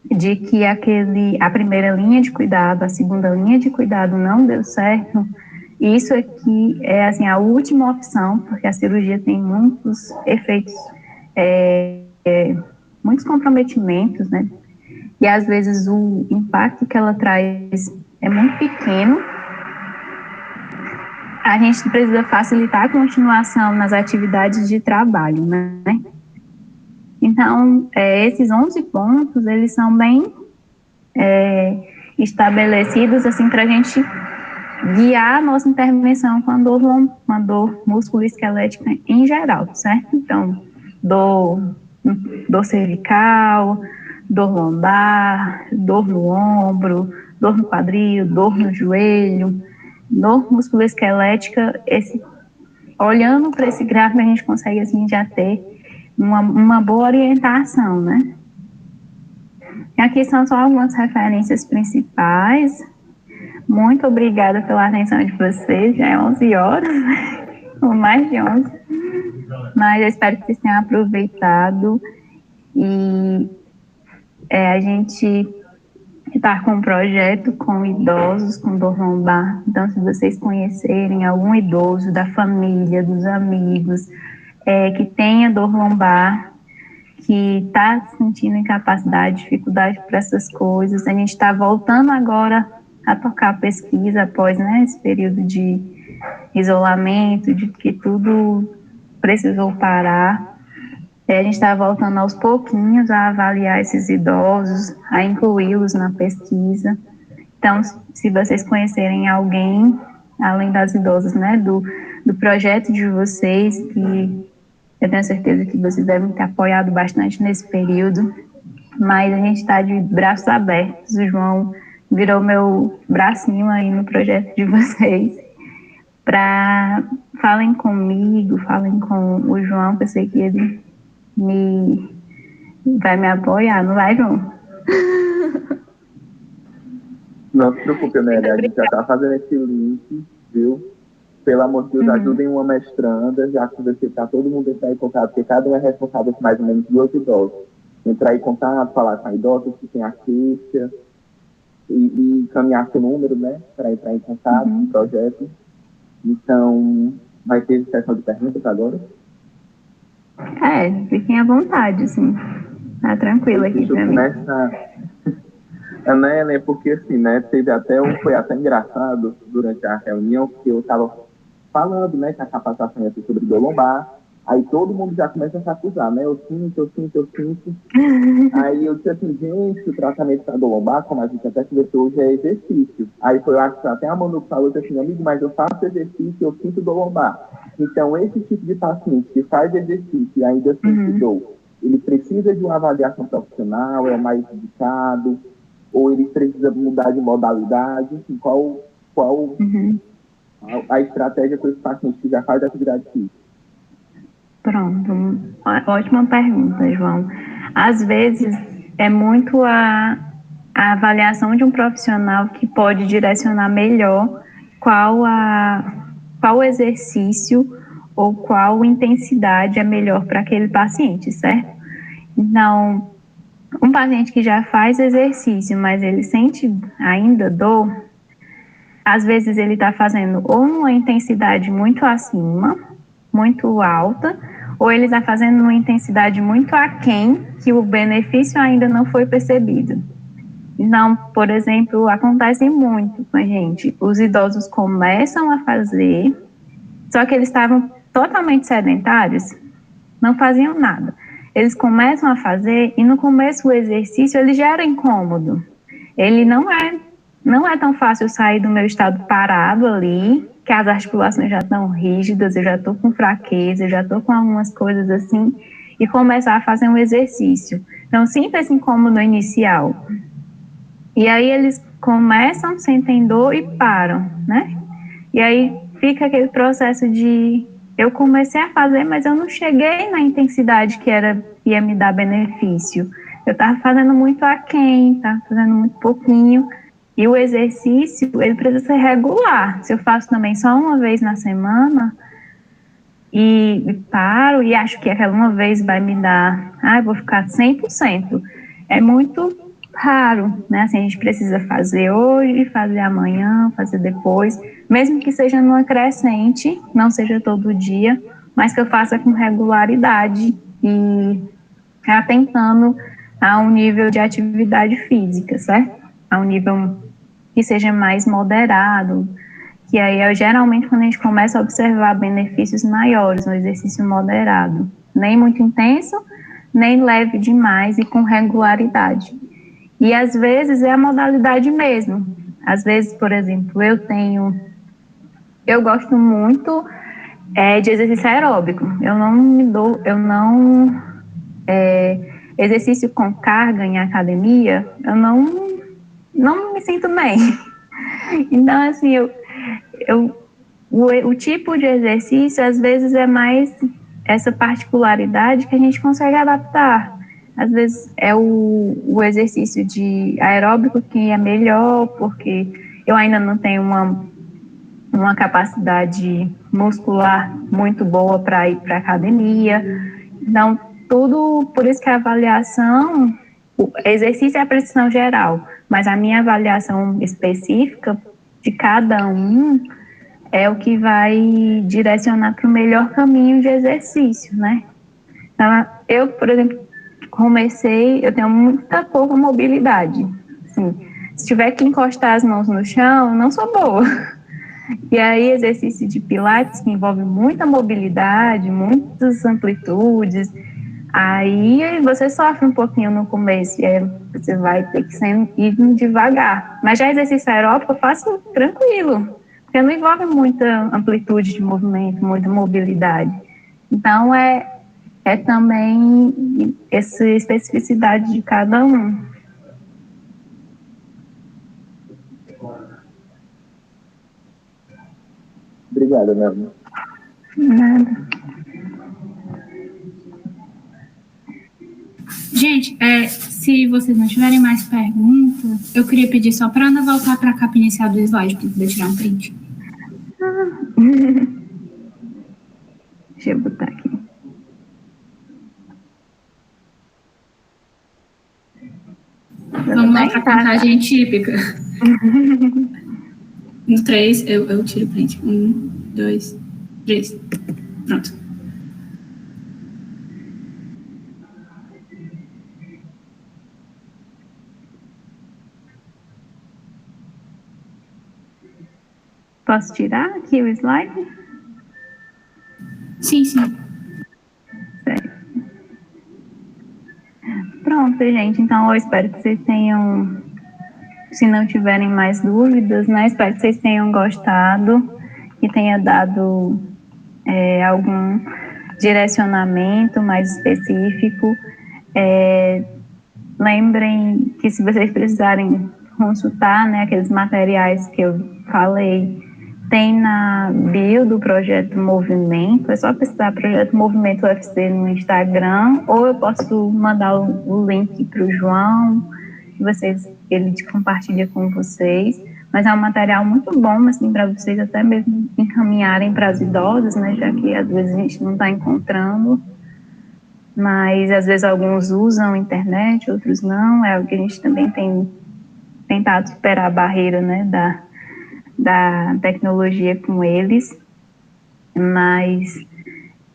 de que a primeira linha de cuidado, a segunda linha de cuidado não deu certo, isso aqui é, assim, a última opção, porque a cirurgia tem muitos efeitos, muitos comprometimentos, né? E às vezes o impacto que ela traz é muito pequeno. A gente precisa facilitar a continuação nas atividades de trabalho, né? Então, esses 11 pontos, eles são bem estabelecidos, assim, para a gente guiar a nossa intervenção com a dor musculoesquelética em geral, certo? Então, dor cervical, dor lombar, dor no ombro, dor no quadril, dor no joelho, dor musculoesquelética. Olhando para esse gráfico, a gente consegue, assim, já ter uma boa orientação, né? E aqui são só algumas referências principais. Muito obrigada pela atenção de vocês. Já é 11 horas, ou mais de 11. Mas eu espero que vocês tenham aproveitado. E a gente está com um projeto com idosos com dor lombar. Então, se vocês conhecerem algum idoso da família, dos amigos, que tenha dor lombar, que está sentindo incapacidade, dificuldade para essas coisas, a gente está voltando agora a tocar a pesquisa após, né, esse período de isolamento, de que tudo precisou parar. A gente está voltando aos pouquinhos a avaliar esses idosos, a incluí-los na pesquisa. Então, se vocês conhecerem alguém, além das idosas, né, do projeto de vocês, que eu tenho certeza que vocês devem ter apoiado bastante nesse período, mas a gente está de braços abertos. O João virou meu bracinho aí no projeto de vocês. Falem comigo, falem com o João, que eu sei que ele vai me apoiar, não vai, João? Não se preocupe, Amélia, a gente já está fazendo esse link, viu? Pelo amor de Deus, ajudem uma mestranda, já que você está todo mundo entrar em contato, porque cada um é responsável por mais ou menos 2 idosos. Entrar em contato, falar com a idosa que tem a queixa e encaminhar seu número, né, para entrar em contato com o projeto. Então, vai ter sessão de perguntas agora? Fiquem à vontade, assim. Tá tranquilo aqui pra mim. Né, porque assim, né, foi até engraçado durante a reunião, que eu estava falando, né, que a capacitação ia ser sobre dor lombar, Aí todo mundo já começa a se acusar, né? Eu sinto. Aí eu disse assim, gente, o tratamento da dor lombar, como a gente até conversou hoje, é exercício. Aí foi, eu acho que até a Manu falou assim, amigo, mas eu faço exercício, eu sinto dor lombar. Então, esse tipo de paciente que faz exercício e ainda sente dor, ele precisa de uma avaliação profissional, é o mais indicado, ou ele precisa mudar de modalidade, enfim, qual a estratégia com esse paciente que já faz atividade física? Pronto, ótima pergunta, João. Às vezes é muito a avaliação de um profissional que pode direcionar melhor qual exercício ou qual intensidade é melhor para aquele paciente, certo? Então, um paciente que já faz exercício, mas ele sente ainda dor, às vezes ele está fazendo ou uma intensidade muito acima, muito alta, ou ele está fazendo uma intensidade muito aquém, que o benefício ainda não foi percebido. Então, por exemplo, acontece muito com a gente. Os idosos começam a fazer, só que eles estavam totalmente sedentários, não faziam nada. Eles começam a fazer e no começo o exercício ele já era incômodo. Ele não é tão fácil sair do meu estado parado ali, que as articulações já estão rígidas, eu já estou com fraqueza, eu já estou com algumas coisas assim, e começar a fazer um exercício. Então, sinto esse incômodo inicial. E aí eles começam, sentem dor e param, né? E aí fica aquele processo de eu comecei a fazer, mas eu não cheguei na intensidade que ia me dar benefício. Eu estava fazendo muito aquém, estava fazendo muito pouquinho. E o exercício, ele precisa ser regular. Se eu faço também só uma vez na semana e paro e acho que aquela uma vez vai me dar, eu vou ficar 100%. É muito raro, né? Assim, a gente precisa fazer hoje, fazer amanhã, fazer depois, mesmo que seja numa crescente, não seja todo dia, mas que eu faça com regularidade e atentando a um nível de atividade física, certo? A um nível que seja mais moderado, que aí é geralmente quando a gente começa a observar benefícios maiores no exercício moderado, nem muito intenso, nem leve demais e com regularidade. E às vezes é a modalidade mesmo. Às vezes, por exemplo, eu gosto muito de exercício aeróbico. Exercício com carga em academia, eu não me sinto bem. Então, assim, o tipo de exercício, às vezes, é mais essa particularidade que a gente consegue adaptar. Às vezes, é o exercício de aeróbico que é melhor, porque eu ainda não tenho uma capacidade muscular muito boa para ir para a academia. Então, tudo, por isso que a avaliação, o exercício é a prescrição geral, mas a minha avaliação específica de cada um é o que vai direcionar para o melhor caminho de exercício, né? Então, eu, por exemplo, eu tenho muita pouca mobilidade. Assim, se tiver que encostar as mãos no chão, não sou boa. E aí, exercício de pilates, que envolve muita mobilidade, muitas amplitudes, aí você sofre um pouquinho no começo, e aí você vai ter que ir devagar. Mas já exercício aeróbico eu faço tranquilo, porque não envolve muita amplitude de movimento, muita mobilidade. Então, é também essa especificidade de cada um. Obrigada, Nelma. Nada. Gente, se vocês não tiverem mais perguntas, eu queria pedir só para Ana voltar para a capa inicial do slide, para poder tirar um print. Deixa eu botar aqui. Vamos lá para a contagem típica. No 3, eu tiro o print. 1, 2, 3. Pronto. Posso tirar aqui o slide? Sim, sim. Pronto, gente. Então, eu espero que vocês tenham, se não tiverem mais dúvidas, né? Espero que vocês tenham gostado, que tenha dado algum direcionamento mais específico. Lembrem que se vocês precisarem consultar, né, aqueles materiais que eu falei, tem na bio do Projeto Movimento, é só pesquisar Projeto Movimento UFC no Instagram, ou eu posso mandar o link para o João, ele compartilha com vocês, mas é um material muito bom, assim, para vocês até mesmo encaminharem para as idosas, né, já que às vezes a gente não está encontrando, mas às vezes alguns usam a internet, outros não, é algo que a gente também tem tentado superar a barreira, né, da tecnologia com eles, mas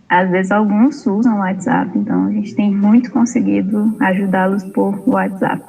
às vezes alguns usam o WhatsApp, então a gente tem muito conseguido ajudá-los por WhatsApp.